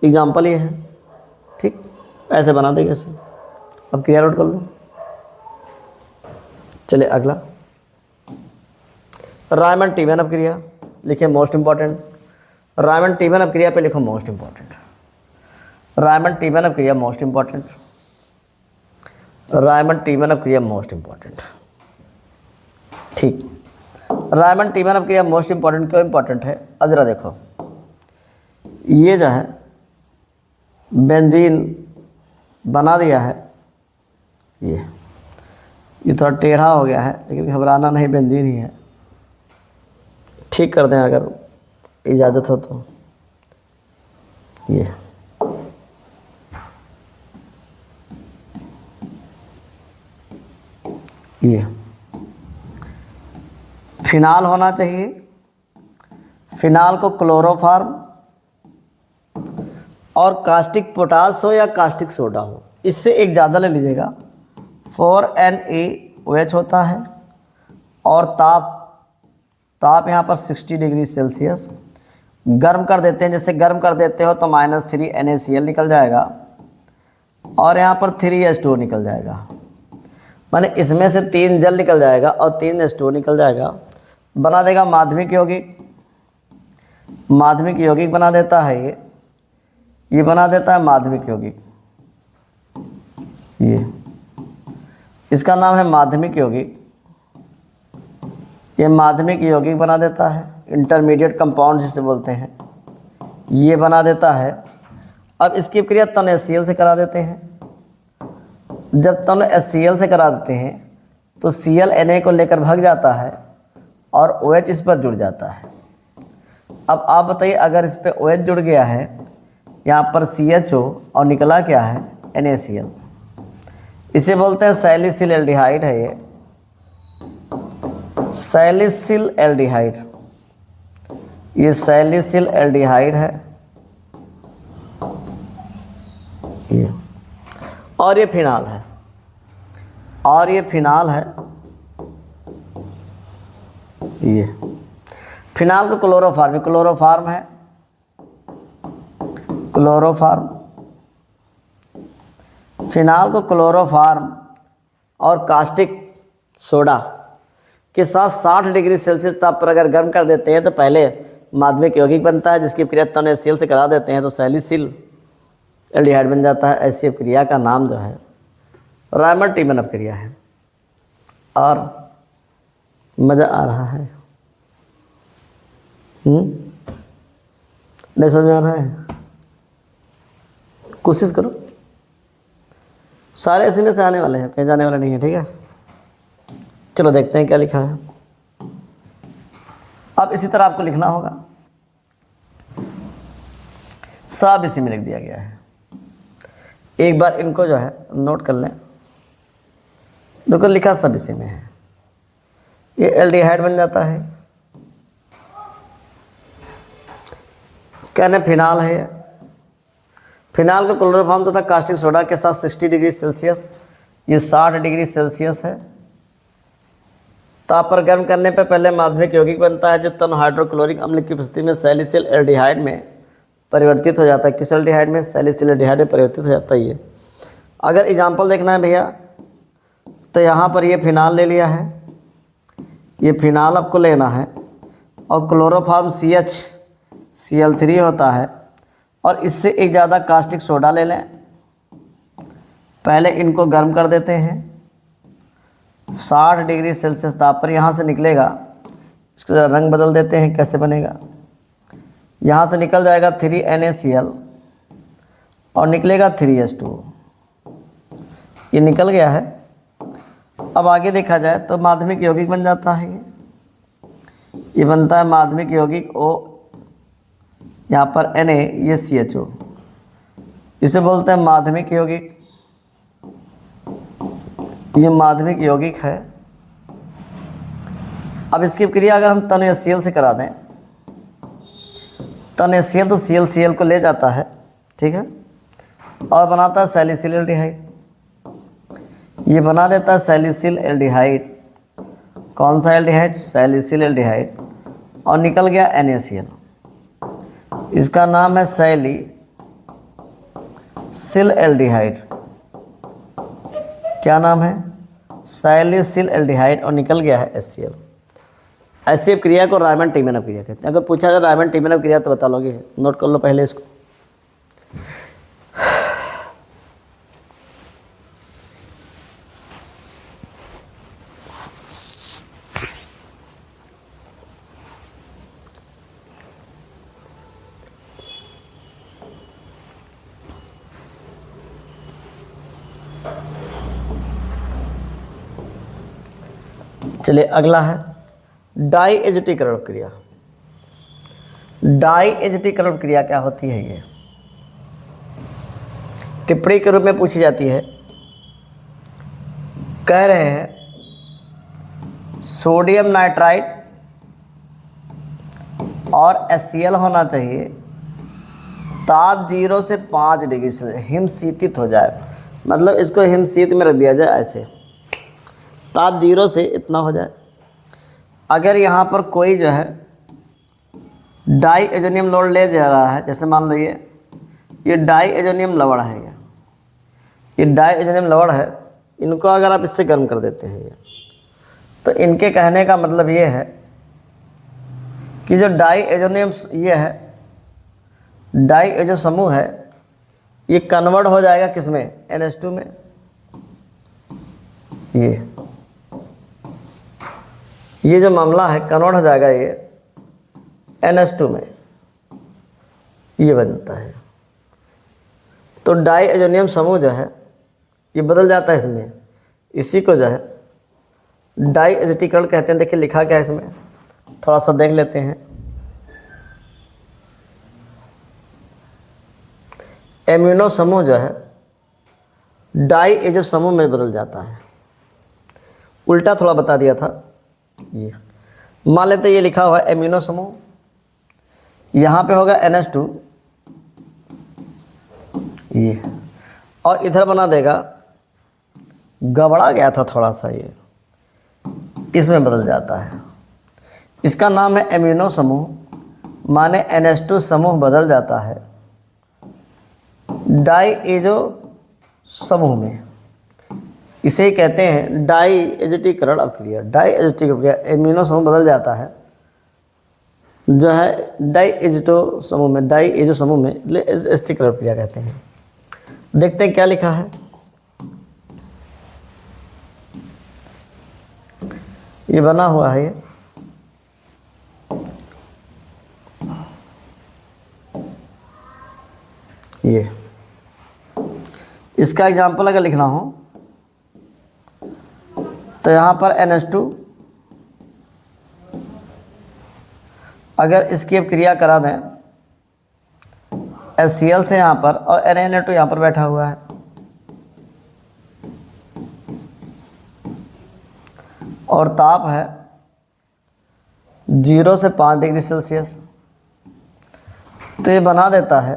एग्जाम्पल ये है, ठीक, ऐसे बना देगा इसे। अब क्रिया नोट कर लो। चलिए अगला, रायमंड टीमैन अपक्रिया लिखे, मोस्ट इंपॉर्टेंट। रायमंड टीमैन अपक्रिया पे लिखो मोस्ट इंपॉर्टेंट, रायमंड टीमैन अपक्रिया मोस्ट इंपॉर्टेंट, रायमंड टीमैन अपक्रिया मोस्ट इंपॉर्टेंट, ठीक। रायमंड टीमैन अपक्रिया मोस्ट इंपॉर्टेंट क्यों इंपॉर्टेंट है? अब जरा देखो, ये जो है बेंजीन बना दिया है, ये थोड़ा टेढ़ा हो गया है, लेकिन घबराना नहीं, बेंजीन ही है, ठीक कर दें अगर इजाज़त हो तो। ये फिनाल होना चाहिए, फिनाल को क्लोरोफार्म और कास्टिक पोटास हो या कास्टिक सोडा हो, इससे एक ज़्यादा ले लीजिएगा। 4NaOH होता है और ताप यहाँ पर 60 डिग्री सेल्सियस, गर्म कर देते हैं, जैसे गर्म कर देते हो तो -3 NaCl निकल जाएगा और यहाँ पर 3H2O निकल जाएगा, माने इसमें से 3 जल निकल जाएगा और 3 H2O निकल जाएगा, बना देगा माध्यमिक यौगिक। माध्यमिक यौगिक बना देता है ये बना देता है माध्यमिक यौगिक, ये इसका नाम है माध्यमिक यौगिक, ये माध्यमिक यौगिक बना देता है, इंटरमीडिएट कंपाउंड जिसे बोलते हैं, ये बना देता है। अब इसकी क्रिया तन HCl से करा देते हैं। जब तन HCl से करा देते हैं तो Cl Na को लेकर भाग जाता है और OH इस पर जुड़ जाता है। अब आप बताइए, अगर इस पे OH जुड़ गया है, यहाँ पर CHO और निकला क्या है NaCl, इसे बोलते हैं सैलिसिल एल्डिहाइड है ये, सैलिसिल एल्डिहाइड, ये सैलिसिल एल्डिहाइड है ये, और ये फिनाल है, और ये फिनाल है ये। फिनाल को क्लोरोफार्म, क्लोरोफार्म है, क्लोरोफार्म, फिनाल को क्लोरोफार्म और कास्टिक सोडा के साथ 60 डिग्री सेल्सियस ताप पर अगर गर्म कर देते हैं तो पहले माध्यमिक यौगिक बनता है, जिसकी क्रिया NaCl से करा देते हैं तो सैलिसिल एल्डिहाइड बन जाता है। ऐसी क्रिया का नाम जो है रायमंड टिमन क्रिया है। और मज़ा आ रहा है? नहीं समझ में आ रहा है? कोशिश करो, सारे इसी में से आने वाले हैं, कहीं जाने वाले नहीं है। ठीक है, चलो देखते हैं क्या लिखा है। अब इसी तरह आपको लिखना होगा, सब इसी में लिख दिया गया है। एक बार इनको जो है नोट कर लें, देखो लिखा सब इसी में है। ये एल्डिहाइड बन जाता है, कहने फिनाल है ये। फिनाल को क्लोरोफॉर्म तथा कास्टिक सोडा के साथ 60 डिग्री सेल्सियस, ये 60 डिग्री सेल्सियस है, ताप पर गर्म करने पर पहले माध्यमिक यौगिक बनता है जो तन हाइड्रोक्लोरिक अम्ल की उपस्थिति में सैलिसिल एल्डिहाइड में परिवर्तित हो जाता है। किस एल्डिहाइड में? सैलिसिल एल्डिहाइड में परिवर्तित हो जाता है ये। अगर एग्जाम्पल देखना है भैया तो यहाँ पर ये फिनाल ले लिया है, ये फिनाल आपको लेना है, और क्लोरोफॉर्म CH होता है, और इससे एक ज़्यादा कास्टिक सोडा ले लें। पहले इनको गर्म कर देते हैं 60 डिग्री सेल्सियस ताप पर, यहाँ से निकलेगा, इसका रंग बदल देते हैं, कैसे बनेगा। यहाँ से निकल जाएगा 3NaCl और निकलेगा 3H2, ये निकल गया है। अब आगे देखा जाए तो माध्यमिक यौगिक बन जाता है ये बनता है माध्यमिक यौगिक O, यहाँ पर Na, ये CHO, इसे बोलते हैं माध्यमिक यौगिक। ये माध्यमिक यौगिक है। अब इसकी क्रिया अगर हम NaCl से करा दें, NaCl तो Cl को ले जाता है, ठीक है, और बनाता है सैलिसिल एल्डिहाइड। ये बना देता है सैलिसिल एल्डिहाइड। कौन सा एल्डिहाइड? सैलिसिल एल्डिहाइड, और निकल गया NaCl। इसका नाम है सैलिसिल एल्डिहाइड। क्या नाम है? सैलिसिल एल्डिहाइड, और निकल गया है HCl। ऐसी क्रिया को रायमंड टिमन क्रिया कहते हैं। अगर पूछा जाए रायमंड टिमन क्रिया तो बता लोगे? नोट कर लो पहले इसको। चलिए अगला है डाईएजेटीकरण क्रिया। डाईएजेटीकरण क्रिया क्या होती है? ये टिप्पणी के रूप में पूछी जाती है। कह रहे हैं सोडियम नाइट्राइड और HCl होना चाहिए, ताप 0 से 5 डिग्री से हिमशीतित हो जाए। मतलब इसको हिमशीत में रख दिया जाए, ऐसे ताप 0 से इतना हो जाए। अगर यहाँ पर कोई जो है डाईएजोनियम लवण ले जा रहा है, जैसे मान लो ये डाईएजोनियम लवण है, ये डाईएजोनियम लवण है, इनको अगर आप इससे गर्म कर देते हैं तो इनके कहने का मतलब ये है कि जो डाईएजोनियम ये है, डाईएजो समूह है, ये कन्वर्ट हो जाएगा किस में? NH2 में। ये जो मामला है कन्वर्ट हो जाएगा ये NH2 में, ये बनता है। तो डाईएजोनियम समूह जो है ये बदल जाता है इसमें, इसी को जो है डाईएजेटीकरण कहते हैं। देखिए लिखा क्या है इसमें, थोड़ा सा देख लेते हैं। एमिनो समूह जो है डाई एजो समूह में बदल जाता है। उल्टा थोड़ा बता दिया था। ये मान लेते ये लिखा हुआ है एमिनो समूह, यहाँ पे होगा NH2 ये, और इधर बना देगा, गबड़ा गया था थोड़ा सा, ये इसमें बदल जाता है। इसका नाम है एमिनो समूह, माने NH2 समूह बदल जाता है डाई एजो समूह में। इसे ही कहते हैं डाई एजोटीकरण अपक्रिया। डाई एजोटीकरण अपक्रिया, एमिनो समूह बदल जाता है जो है डाई एजो समूह में, डाई एजो समूह में एजोटीकरण अपक्रिया कहते हैं। देखते हैं क्या लिखा है। ये बना हुआ है ये इसका एग्जाम्पल अगर लिखना हो तो यहाँ पर NH2 अगर इसकी अब क्रिया करा दें HCl से यहाँ पर, और Na2 यहाँ पर बैठा हुआ है, और ताप है 0 से 5 डिग्री सेल्सियस, तो ये बना देता है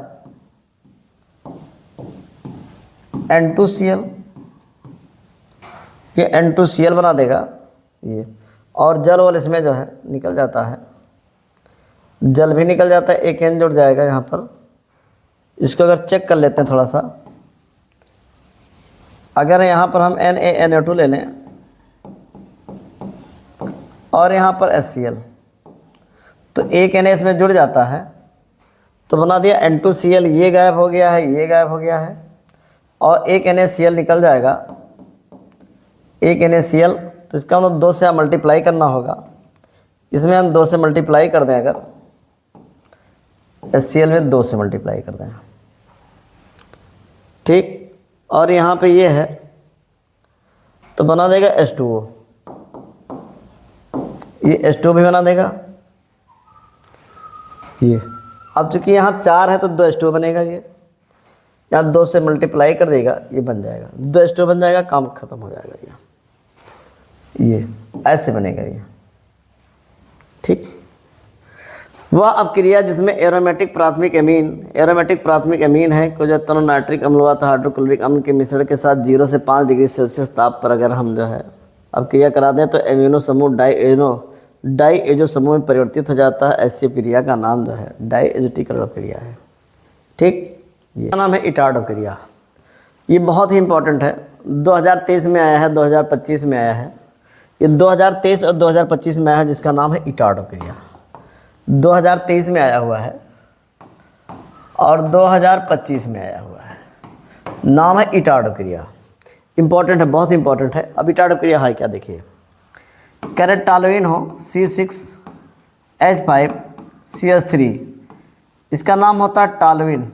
N2Cl। ये N2Cl बना देगा ये, और जल वल इसमें जो है निकल जाता है, जल भी निकल जाता है, एक N जुड़ जाएगा यहाँ पर। इसको अगर चेक कर लेते हैं थोड़ा सा, अगर यहाँ पर हम NaNO2 ले लें और यहाँ पर HCl, तो एक Na इसमें जुड़ जाता है, तो बना दिया N2Cl। ये गायब हो गया है, ये गायब हो गया है, और एक NaCl निकल जाएगा, एक NaCl। तो इसका मतलब 2 से आप मल्टीप्लाई करना होगा। इसमें हम 2 से मल्टीप्लाई कर दें, अगर HCl में 2 से मल्टीप्लाई कर दें, ठीक, और यहाँ पे ये है तो बना देगा H2O। ये H2O भी बना देगा ये। अब चूंकि यहाँ 4 है तो 2 H2O बनेगा, ये यहाँ 2 से मल्टीप्लाई कर देगा, ये बन जाएगा 2 H2O बन जाएगा, काम खत्म हो जाएगा। ये ऐसे बनेगा ये, ठीक। वह अपक्रिया जिसमें एरोमेटिक प्राथमिक एमीन है को जो तनु नाइट्रिक अम्ल व हाइड्रोक्लोरिक अम्ल के मिश्रण के साथ 0 से 5 डिग्री सेल्सियस ताप पर अगर हम जो है अपक्रिया करा दें तो एमिनो समूह डाई एजो समूह में परिवर्तित हो जाता है। ऐसी अपक्रिया का नाम जो है डाई एजोटीकरण अपक्रिया है, ठीक। ये नाम है इटार्ड अपक्रिया। ये बहुत ही इंपॉर्टेंट है, 2023 में आया है, 2025 में आया है। ये 2023 और 2025 में आया है, जिसका नाम है इटार्ड अपक्रिया। 2023 में आया हुआ है और 2025 में आया हुआ है, नाम है इटार्ड अपक्रिया। इंपॉर्टेंट है, बहुत इंपॉर्टेंट है। अब इटार्ड अपक्रिया है क्या, देखिए। कैरेट टालुइन हो C6H5CH3, इसका नाम होता है टालुइन।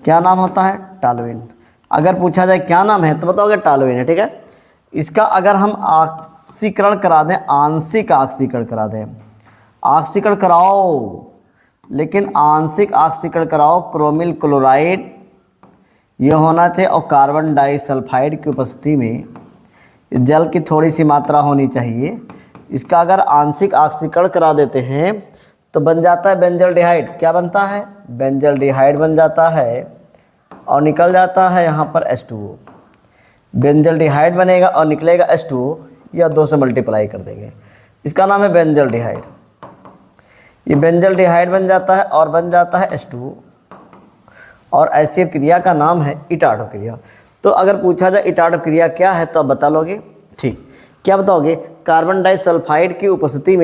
क्या नाम होता है? टालुइन। अगर पूछा जाए क्या नाम है तो बताओगे टालुइन है, ठीक है। इसका अगर हम ऑक्सीकरण करा दें, आंशिक ऑक्सीकरण करा दें, ऑक्सीकरण कराओ लेकिन आंशिक ऑक्सीकरण कराओ, क्रोमिल क्लोराइड ये होना चाहिए और कार्बन डाइसल्फाइड की उपस्थिति में जल की थोड़ी सी मात्रा होनी चाहिए। इसका अगर आंशिक ऑक्सीकरण करा देते हैं तो बन जाता है बेंजल्डिहाइड। क्या बनता है? बेंजल्डिहाइड बन जाता है और निकल जाता है यहाँ पर H2O। बेंजल्डिहाइड बनेगा और निकलेगा H2O, या 2 से मल्टीप्लाई कर देंगे, इसका नाम है बेंजल्डिहाइड। ये बेंजल्डिहाइड बन जाता है और बन जाता है H2O, और ऐसी क्रिया का नाम है इटार्ड क्रिया। तो अगर पूछा जाए इटार्ड क्रिया क्या है तो आप बता लोगे, ठीक। क्या बताओगे? कार्बन डाइसल्फाइड की उपस्थिति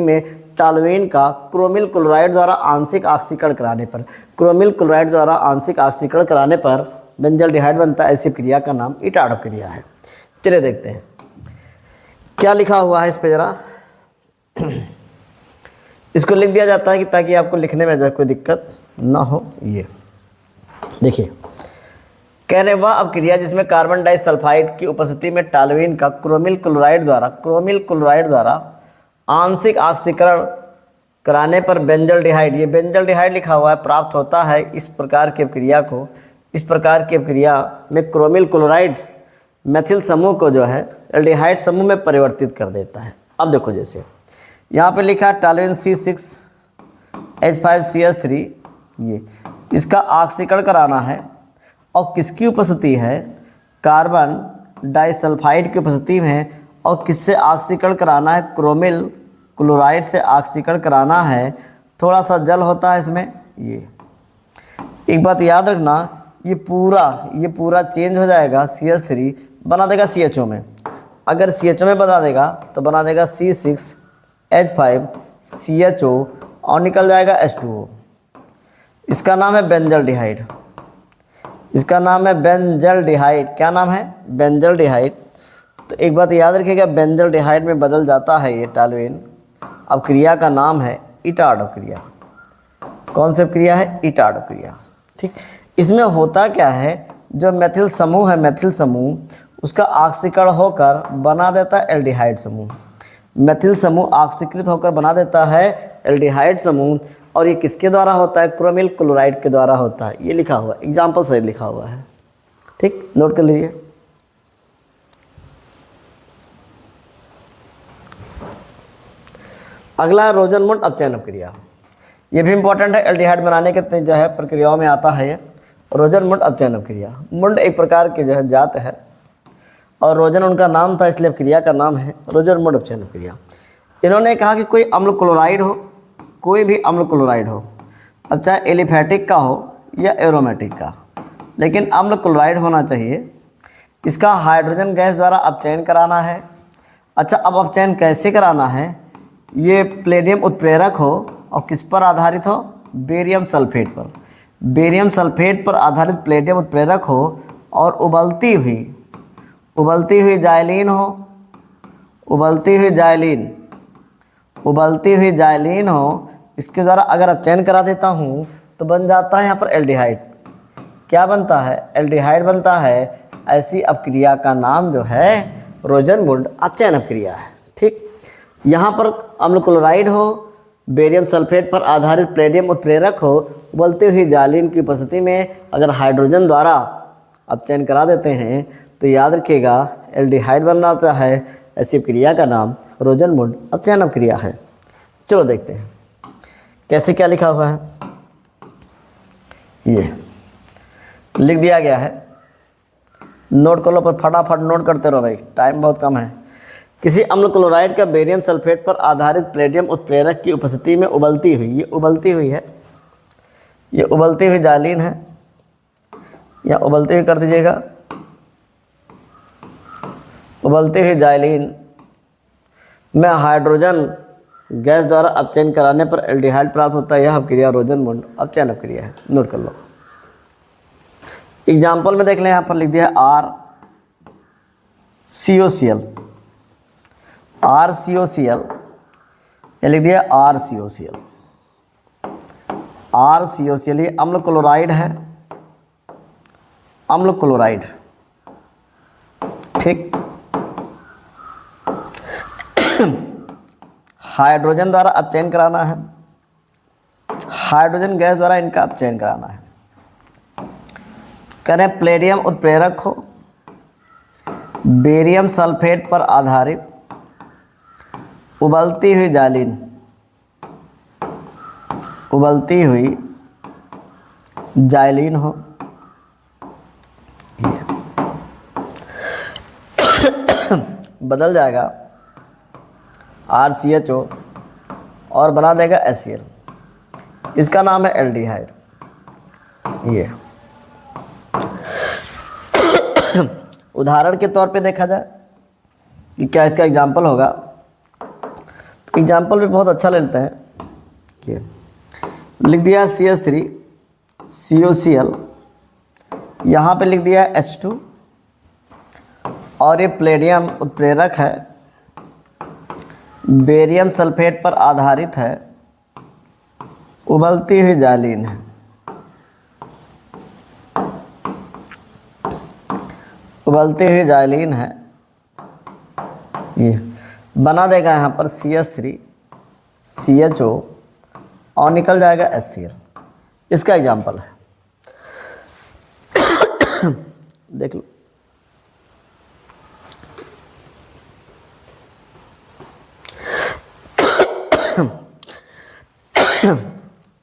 में टालुइन का क्रोमिल क्लोराइड द्वारा आंशिक ऑक्सीकरण कराने पर बेंजल्डिहाइड बनता है। ऐसी क्रिया का नाम इटार्ड क्रिया है। चलिए देखते हैं क्या लिखा हुआ है इस पे जरा। इसको लिख दिया जाता है कि ताकि आपको लिखने में जो कोई दिक्कत ना हो। ये देखिए, कह रहे वह अपक्रिया जिसमें कार्बन डाइसल्फाइड की उपस्थिति में टालुइन का क्रोमिल क्लोराइड द्वारा आंशिक ऑक्सीकरण कराने पर बेंजल्डिहाइड, ये बेंजल्डिहाइड लिखा हुआ है, प्राप्त होता है। इस प्रकार की अभिक्रिया को, इस प्रकार की अभिक्रिया में क्रोमिल क्लोराइड मेथिल समूह को जो है एल्डिहाइड समूह में परिवर्तित कर देता है। अब देखो जैसे यहाँ पे लिखा है टॉल्यूएन C6H5CH3, ये इसका ऑक्सीकरण कराना है और किसकी उपस्थिति है, कार्बन डाइसल्फाइड की उपस्थिति में, और किससे ऑक्सीकरण कराना है, क्रोमिल क्लोराइड से ऑक्सीकरण कराना है। थोड़ा सा जल होता है इसमें। ये एक बात याद रखना, ये पूरा चेंज हो जाएगा, CH3 बना देगा CHO में। अगर CHO में बना देगा तो बना देगा C6H5CHO और निकल जाएगा H2O। इसका नाम है बेंजल्डिहाइड, इसका नाम है बेंजल्डिहाइड। क्या नाम है, बेंजल्डिहाइड। तो एक बात याद रखिएगा, बेंजल्डिहाइड में बदल जाता है ये टॉल्यूएन। अब क्रिया का नाम है इटार्डो क्रिया। कौन सी क्रिया है, इटार्डो क्रिया। ठीक, इसमें होता क्या है, जो मेथिल समूह है, मेथिल समूह उसका ऑक्सीकरण होकर बना देता है एल्डिहाइड समूह। मेथिल समूह ऑक्सीकृत होकर बना देता है एल्डिहाइड समूह, और ये किसके द्वारा होता है, क्रोमिल क्लोराइड के द्वारा होता है। ये लिखा हुआ है, एग्जाम्पल सही लिखा हुआ है। ठीक, नोट कर लीजिए। अगला है रोजनमुंड अपचयन क्रिया। ये भी इंपॉर्टेंट है, एल्डिहाइड बनाने के जो है प्रक्रियाओं में आता है ये रोजनमुंड अपचयन क्रिया। मुंड एक प्रकार की जो है जात है, और रोजन उनका नाम था, इसलिए क्रिया का नाम है रोजनमुंड अपचयन क्रिया। इन्होंने कहा कि कोई अम्ल क्लोराइड हो, कोई भी अम्ल क्लोराइड हो, अब चाहे एलिफेटिक का हो या एरोमेटिक का, लेकिन अम्ल क्लोराइड होना चाहिए। इसका हाइड्रोजन गैस द्वारा अपचयन कराना है। अच्छा, अब अपचयन कैसे कराना है, ये प्लेडियम उत्प्रेरक हो और किस पर आधारित हो, बेरियम सल्फेट पर। बेरियम सल्फेट पर आधारित प्लेडियम उत्प्रेरक हो और उबलती हुई जाइलिन हो, उबलती हुई जाइलिन हो, इसके द्वारा अगर अपचयन करा देता हूँ तो बन जाता है यहाँ पर एल्डिहाइड। क्या बनता है, एल्डिहाइड बनता है। ऐसी अपक्रिया का नाम जो है रोजनमुंड अपचयन अपक्रिया है। ठीक, यहाँ पर अम्ल क्लोराइड हो, बेरियम सल्फेट पर आधारित प्लेडियम उत्प्रेरक हो, उबलती हुई जाइलिन की उपस्थिति में अगर हाइड्रोजन द्वारा अपचयन करा देते हैं तो याद रखिएगा एल्डिहाइड बन जाता है। ऐसी क्रिया का नाम रोजनमुंड अपचयन क्रिया है। चलो देखते हैं कैसे क्या लिखा हुआ है। ये लिख दिया गया है, नोट कर लो, पर फटाफट नोट करते रहो भाई, टाइम बहुत कम है। किसी अम्ल क्लोराइड का बेरियम सल्फेट पर आधारित प्लेडियम उत्प्रेरक की उपस्थिति में उबलती हुई, ये उबलती हुई है, ये उबलती हुई जाइलिन है, या उबलती हुई कर दीजिएगा, उबलती हुई जाइलिन में हाइड्रोजन गैस द्वारा अपचयन कराने पर एल्डिहाइड प्राप्त होता है। यह अपक्रिया रोजनमुंड अपचयन अपक्रिया है। नोट कर लो। एग्जाम्पल में देख लें, यहाँ पर लिख दिया है RCOCl, RCOCl, ये लिख दिया RCOCl। RCOCl ये अम्ल क्लोराइड है, अम्ल क्लोराइड। ठीक, हाइड्रोजन द्वारा अपचयन कराना है, हाइड्रोजन गैस द्वारा इनका अपचयन कराना है। करें प्लेडियम उत्प्रेरक हो, बेरियम सल्फेट पर आधारित उबलती हुई जाइलिन, उबलती हुई जाइलिन हो, बदल जाएगा RCHO और बना देगा HCl। इसका नाम है एल्डिहाइड। ये उदाहरण के तौर पे देखा जाए कि क्या इसका एग्जाम्पल होगा, तो एग्जाम्पल भी बहुत अच्छा ले लेते हैं। कि लिख दिया CH3COCl, यहाँ पे लिख दिया H2, और ये प्लेडियम उत्प्रेरक है, बेरियम सल्फेट पर आधारित है, उबलती हुई जाइलिन है, उबलती हुई जाइलिन है। ये बना देगा यहाँ पर CH3CHO और निकल जाएगा HCl। इसका एग्जाम्पल है, देख लो।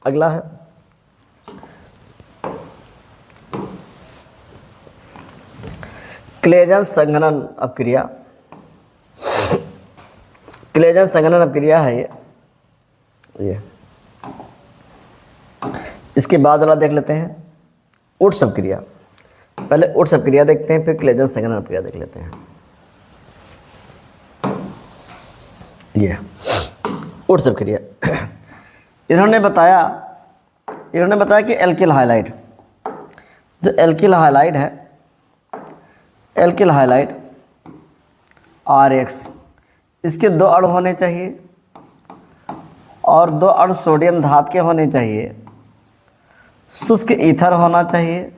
अगला है क्लेजन संघनन अपक्रिया। क्लेजन संघनन अपक्रिया है ये। इसके बाद वाला देख लेते हैं उट्स अपक्रिया। पहले उट्स अपक्रिया देखते हैं, फिर क्लेजन संघनन अपक्रिया देख लेते हैं। ये उट्स अपक्रिया। इन्होंने बताया कि एल्किल हाइलाइड, जो एल्किल हाइलाइड है, एल्किल हाइलाइड RH, इसके 2 अणु होने चाहिए और 2 अणु सोडियम धात के होने चाहिए। शुष्क ईथर होना चाहिए।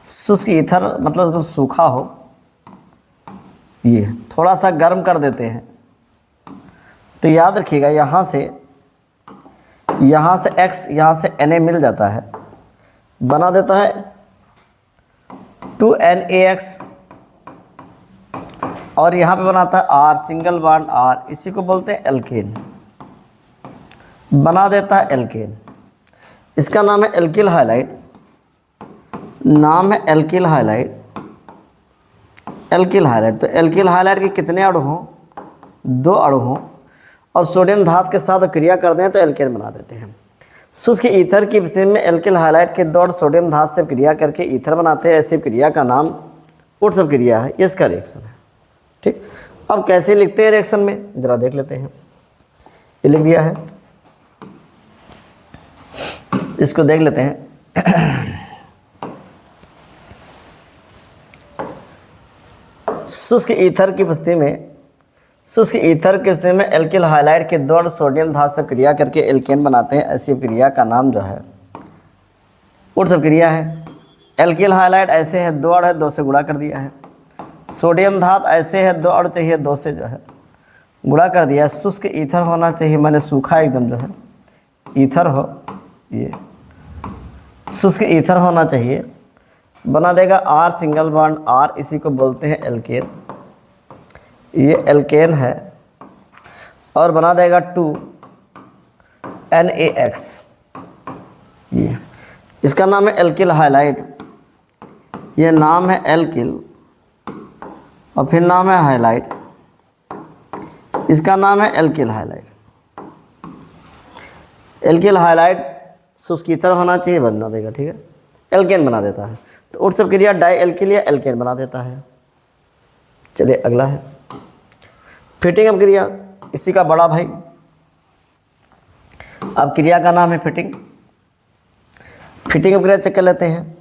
शुष्क ईथर मतलब एकदम सूखा हो। ये थोड़ा सा गर्म कर देते हैं तो याद रखिएगा, यहाँ से X, यहाँ से Na मिल जाता है, बना देता है 2NaX, और यहाँ पे बनाता है R, सिंगल बॉन्ड R, इसी को बोलते हैं एल्केन, बना देता है एल्केन। इसका नाम है एल्किल हाइलाइड, नाम है एल्किल हाइलाइड। एल्किल हाइलाइड, तो एल्किल हाइलाइड के कितने अणु हों? 2 अणु हों और सोडियम धात के साथ क्रिया कर दें तो एल्केन बना देते हैं। शुष्क ईथर की स्थिति में एल्किल हाइलाइड के 2 अणु सोडियम धात से क्रिया करके ईथर बनाते हैं। ऐसी क्रिया का नाम उट्स अपक्रिया है। ये इसका रिएक्शन है। ठीक, अब कैसे लिखते हैं रिएक्शन में, जरा देख लेते हैं। ये लिख दिया है, इसको देख लेते हैं। शुष्क ईथर की स्थिति में एल्किल हाइलाइड के 2 अणु सोडियम धात से क्रिया करके एल्केन बनाते हैं। ऐसी क्रिया का नाम जो है उट्स अपक्रिया है। एल्किल हाइलाइड ऐसे है, 2 अणु है, 2 से गुणा कर दिया है। सोडियम धात ऐसे है, 2 अणु चाहिए, 2 से जो है गुणा कर दिया है। शुष्क ईथर होना चाहिए, मैंने सूखा एकदम जो है ईथर हो, ये शुष्क ईथर होना चाहिए, बना देगा R, सिंगल बॉन्ड R, इसी को बोलते हैं एल्केन। ये एल्केन है और बना देगा 2NaX। ये इसका नाम है एल्किल हाइलाइड। ये नाम है एल्किल और फिर नाम है हाइलाइड। इसका नाम है एल्किल हाइलाइड। एल्किल हाइलाइड शुष्क ईथर होना चाहिए, बना देगा, ठीक है, एल्केन बना देता है। तो उट्स अपक्रिया डाई एल्किल या एल्केन बना देता है। चलिए अगला है फिटिंग अपक्रिया, इसी का बड़ा भाई। अब क्रिया का नाम है फिटिंग। फिटिंग अपक्रिया चेक कर लेते हैं।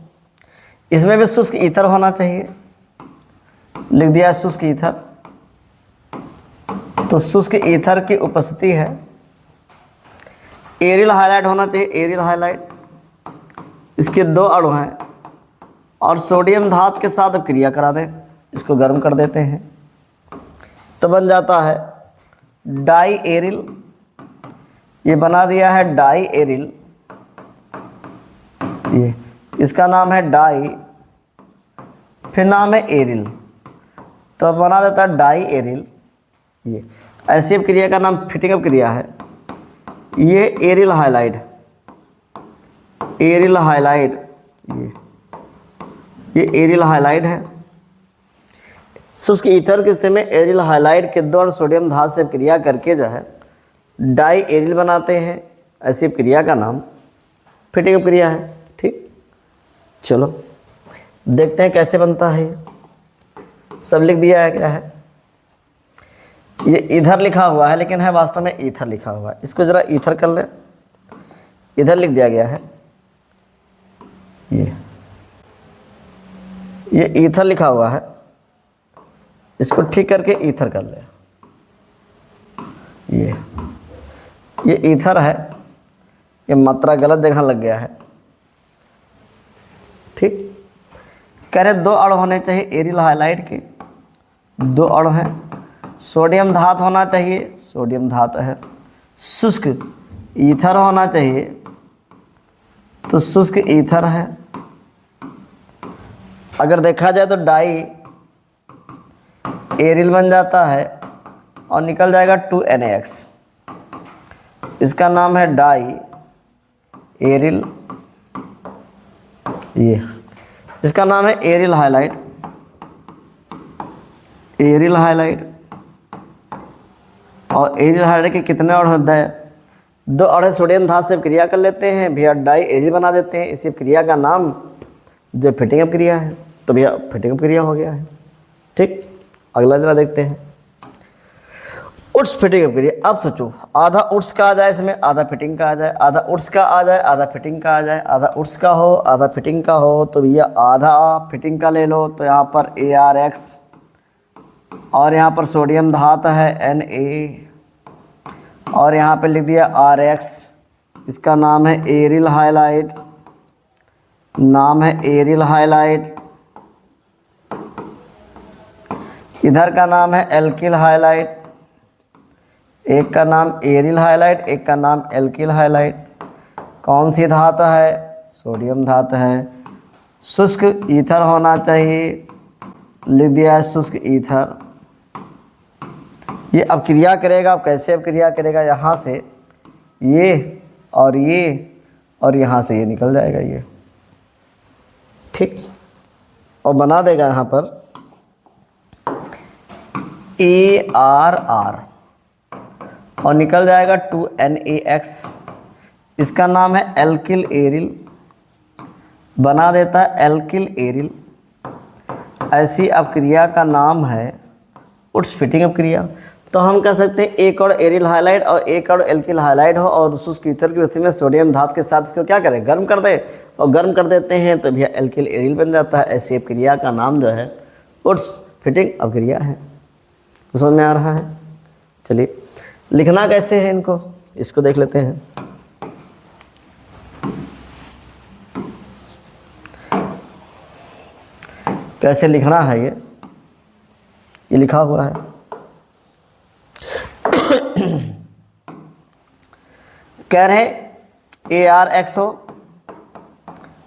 इसमें भी शुष्क ईथर होना चाहिए, लिख दिया शुष्क ईथर। तो शुष्क ईथर की उपस्थिति है। एरिल हाइलाइड होना चाहिए, एरिल हाइलाइड। इसके 2 अणु हैं और सोडियम धात के साथ अब क्रिया करा दें, इसको गर्म कर देते हैं तो बन जाता है डाई एरिल। ये बना दिया है डाई एरिल। ये इसका नाम है डाई, फिर नाम है एरिल, तो बना देता है डाई एरिल। ये ऐसी क्रिया का नाम फिटिंग अप क्रिया है। ये एरिल हाइलाइड, एरिल हाइलाइड, ये एरिल हाइलाइड है। शुष्क ईथर की स्थिति में एरिल हाइलाइड के 2 अणु सोडियम धात से क्रिया करके जो है डाई एरिल बनाते हैं। ऐसी क्रिया का नाम फिटिंग अप क्रिया है। ठीक, चलो देखते हैं कैसे बनता है। सब लिख दिया है, क्या है, ये इधर लिखा हुआ है लेकिन है वास्तव में ईथर लिखा हुआ है। इसको ज़रा ईथर कर ले, इधर लिख दिया गया है। ये ईथर लिखा हुआ है, इसको ठीक करके ईथर कर ले। ये ईथर है, ये मात्रा गलत जगह लग गया है। ठीक, कह रहे 2 अणु होने चाहिए एरिल हाइलाइड के, 2 अणु हैं। सोडियम धात होना चाहिए, सोडियम धात है। शुष्क ईथर होना चाहिए तो शुष्क ईथर है। अगर देखा जाए तो डाई एरिल बन जाता है और निकल जाएगा 2NaX। इसका नाम है डाई एरिल, ये इसका नाम है एरिल हाइलाइड। एरिल हाइलाइड और एरिल हाइलाइड के कितने अणु होते हैं? 2 अणु सोडियम धातु से क्रिया कर लेते हैं भैया, डाई एरिल बना देते हैं। इसी क्रिया का नाम जो फिटिंग अप क्रिया है, तो भैया फिटिंग अप क्रिया हो गया है। ठीक, अगला जरा देखते हैं उट्स फिटिंग अप क्रिया। अब सोचो, आधा उट्स का आ जाए इसमें, आधा फिटिंग का आ जाए, आधा उट्स का आ जाए, आधा फिटिंग का आ जाए, आधा उट्स का हो आधा फिटिंग का हो, तो भैया आधा फिटिंग का ले लो तो यहाँ पर ArX और यहाँ पर सोडियम धातु है Na और यहाँ पे लिख दिया RX। इसका नाम है एरिल हाइलाइड, नाम है एरिल हाइलाइड। इधर का नाम है एल्किल हाइलाइड, एक का नाम एरिल हाइलाइड, एक का नाम एल्किल हाइलाइड। कौन सी धातु है? सोडियम धातु है। शुष्क ईथर होना चाहिए, लिख दिया है शुष्क ईथर। ये अब क्रिया करेगा, अब कैसे अब क्रिया करेगा? यहाँ से ये और यहाँ से ये निकल जाएगा ये, ठीक, और बना देगा यहाँ पर ARR और निकल जाएगा 2NaX। इसका नाम है एल्किल एरिल, बना देता है एल्किल एरिल। ऐसी अपक्रिया का नाम है उट्स फिटिंग अपक्रिया। तो हम कह सकते हैं एक और एरिल हाइलाइड और एक और एल्किल हाइलाइड हो और शुष्क ईथर की स्थिति में सोडियम धातु के साथ इसको क्या करें? गर्म कर दे, और गर्म कर देते हैं तो भैया एल्किल एरिल बन जाता है। ऐसी अपक्रिया का नाम जो है उट्स फिटिंग अपक्रिया है। तो समझ में आ रहा है? चलिए, लिखना कैसे है इनको, इसको देख लेते हैं। कैसे लिखना है ये लिखा हुआ है। कह रहे ArX हो,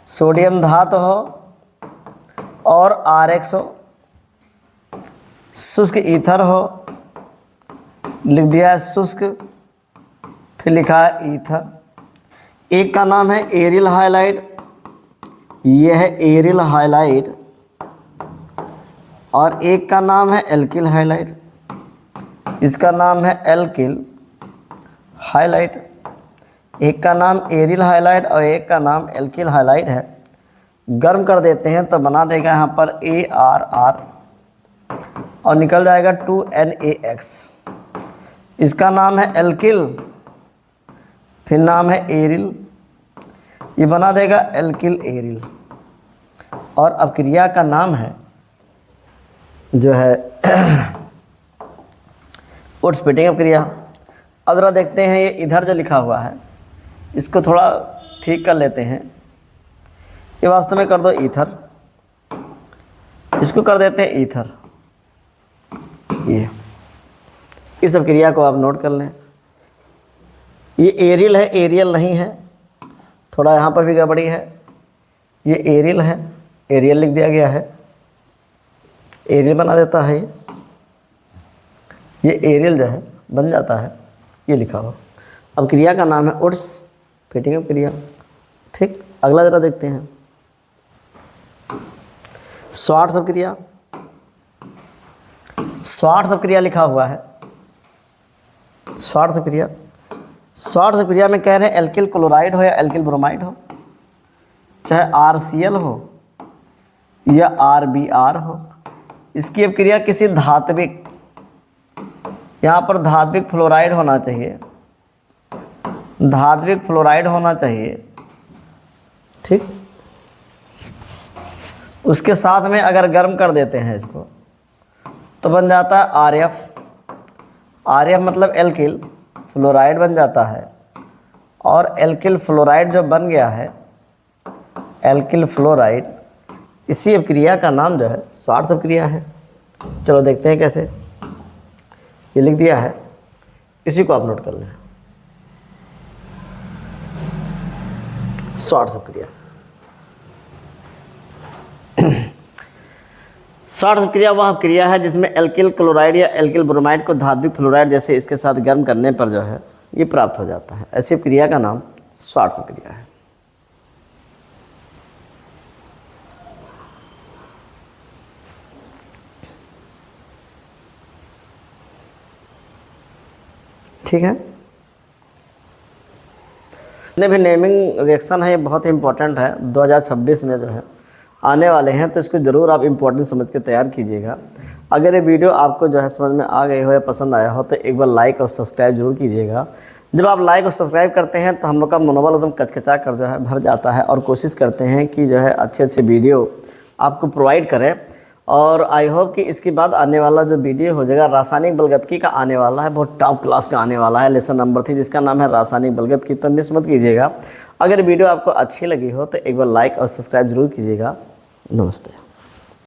सोडियम धातु हो और RX हो, शुष्क ईथर हो, लिख दिया है शुष्क, फिर लिखा है ईथर। एक का नाम है एरिल हाइलाइड, यह है एरिल हाइलाइड, और एक का नाम है एल्किल हाइलाइड, इसका नाम है एल्किल हाइलाइड। एक का नाम एरिल हाइलाइड और एक का नाम एल्किल हाइलाइड है। गर्म कर देते हैं तो बना देगा यहाँ पर ARR और निकल जाएगा 2NaX। इसका नाम है एल्किल, फिर नाम है एरिल, ये बना देगा एल्किल एरिल। और अब क्रिया का नाम है जो है उट्स फिटिंग अप क्रिया। अब जरा देखते हैं ये इधर जो लिखा हुआ है इसको थोड़ा ठीक कर लेते हैं। ये वास्तव में कर दो ईथर, इसको कर देते हैं ईथर। ये इस सब क्रिया को आप नोट कर लें। ये एरिल है, एरियल नहीं है, थोड़ा यहाँ पर भी गड़बड़ी है। ये एरिल है, एरियल लिख दिया गया है, एरियल बना देता है। ये एरियल जो है बन जाता है, ये लिखा हो। अब क्रिया का नाम है उट्स फिटिंग अप क्रिया। ठीक, अगला जरा देखते हैं स्वार्ट्स अप क्रिया। स्वार्ट्स अप क्रिया लिखा हुआ है। स्वार्ट्स अप क्रिया, स्वार्ट्स अप क्रिया में कह रहे हैं एल्किल क्लोराइड हो या एल्किल ब्रोमाइड हो, चाहे RCl हो या RBr हो, इसकी अपक्रिया किसी धात्विक, यहाँ पर धात्विक फ्लोराइड होना चाहिए, धात्विक फ्लोराइड होना चाहिए। ठीक, उसके साथ में अगर गर्म कर देते हैं इसको तो बन जाता है RF। RF मतलब एल्किल फ्लोराइड बन जाता है। और एल्किल फ्लोराइड जो बन गया है, एल्किल फ्लोराइड, इसी अपक्रिया का नाम जो है स्वार्ट्स अपक्रिया है। चलो देखते हैं कैसे। ये लिख दिया है, इसी को आप नोट कर लें। शॉर्ट क्रिया। शॉर्ट क्रिया वह क्रिया है जिसमें एल्किल क्लोराइड या एल्किल ब्रोमाइड को धात्विक फ्लोराइड जैसे इसके साथ गर्म करने पर जो है ये प्राप्त हो जाता है। ऐसी क्रिया का नाम शॉर्ट क्रिया है। ठीक है, जितने भी नेमिंग रिएक्शन है ये बहुत ही इंपॉर्टेंट है, 2026 में जो है आने वाले हैं, तो इसको ज़रूर आप इम्पोर्टेंट समझ के तैयार कीजिएगा। अगर ये वीडियो आपको जो है समझ में आ गई हो या पसंद आया हो तो एक बार लाइक और सब्सक्राइब जरूर कीजिएगा। जब आप लाइक और सब्सक्राइब करते हैं तो हम लोग का मनोबल एकदम कचकचा कर जो है भर जाता है और कोशिश करते हैं कि जो है अच्छे अच्छे वीडियो आपको प्रोवाइड करें। और आई होप कि इसके बाद आने वाला जो वीडियो हो जाएगा रासायनिक बलगतकी का आने वाला है, बहुत टॉप क्लास का आने वाला है, लेसन नंबर 3 जिसका नाम है रासायनिक बलगतकी। तो मिस मत कीजिएगा। अगर वीडियो आपको अच्छी लगी हो तो एक बार लाइक और सब्सक्राइब जरूर कीजिएगा। नमस्ते।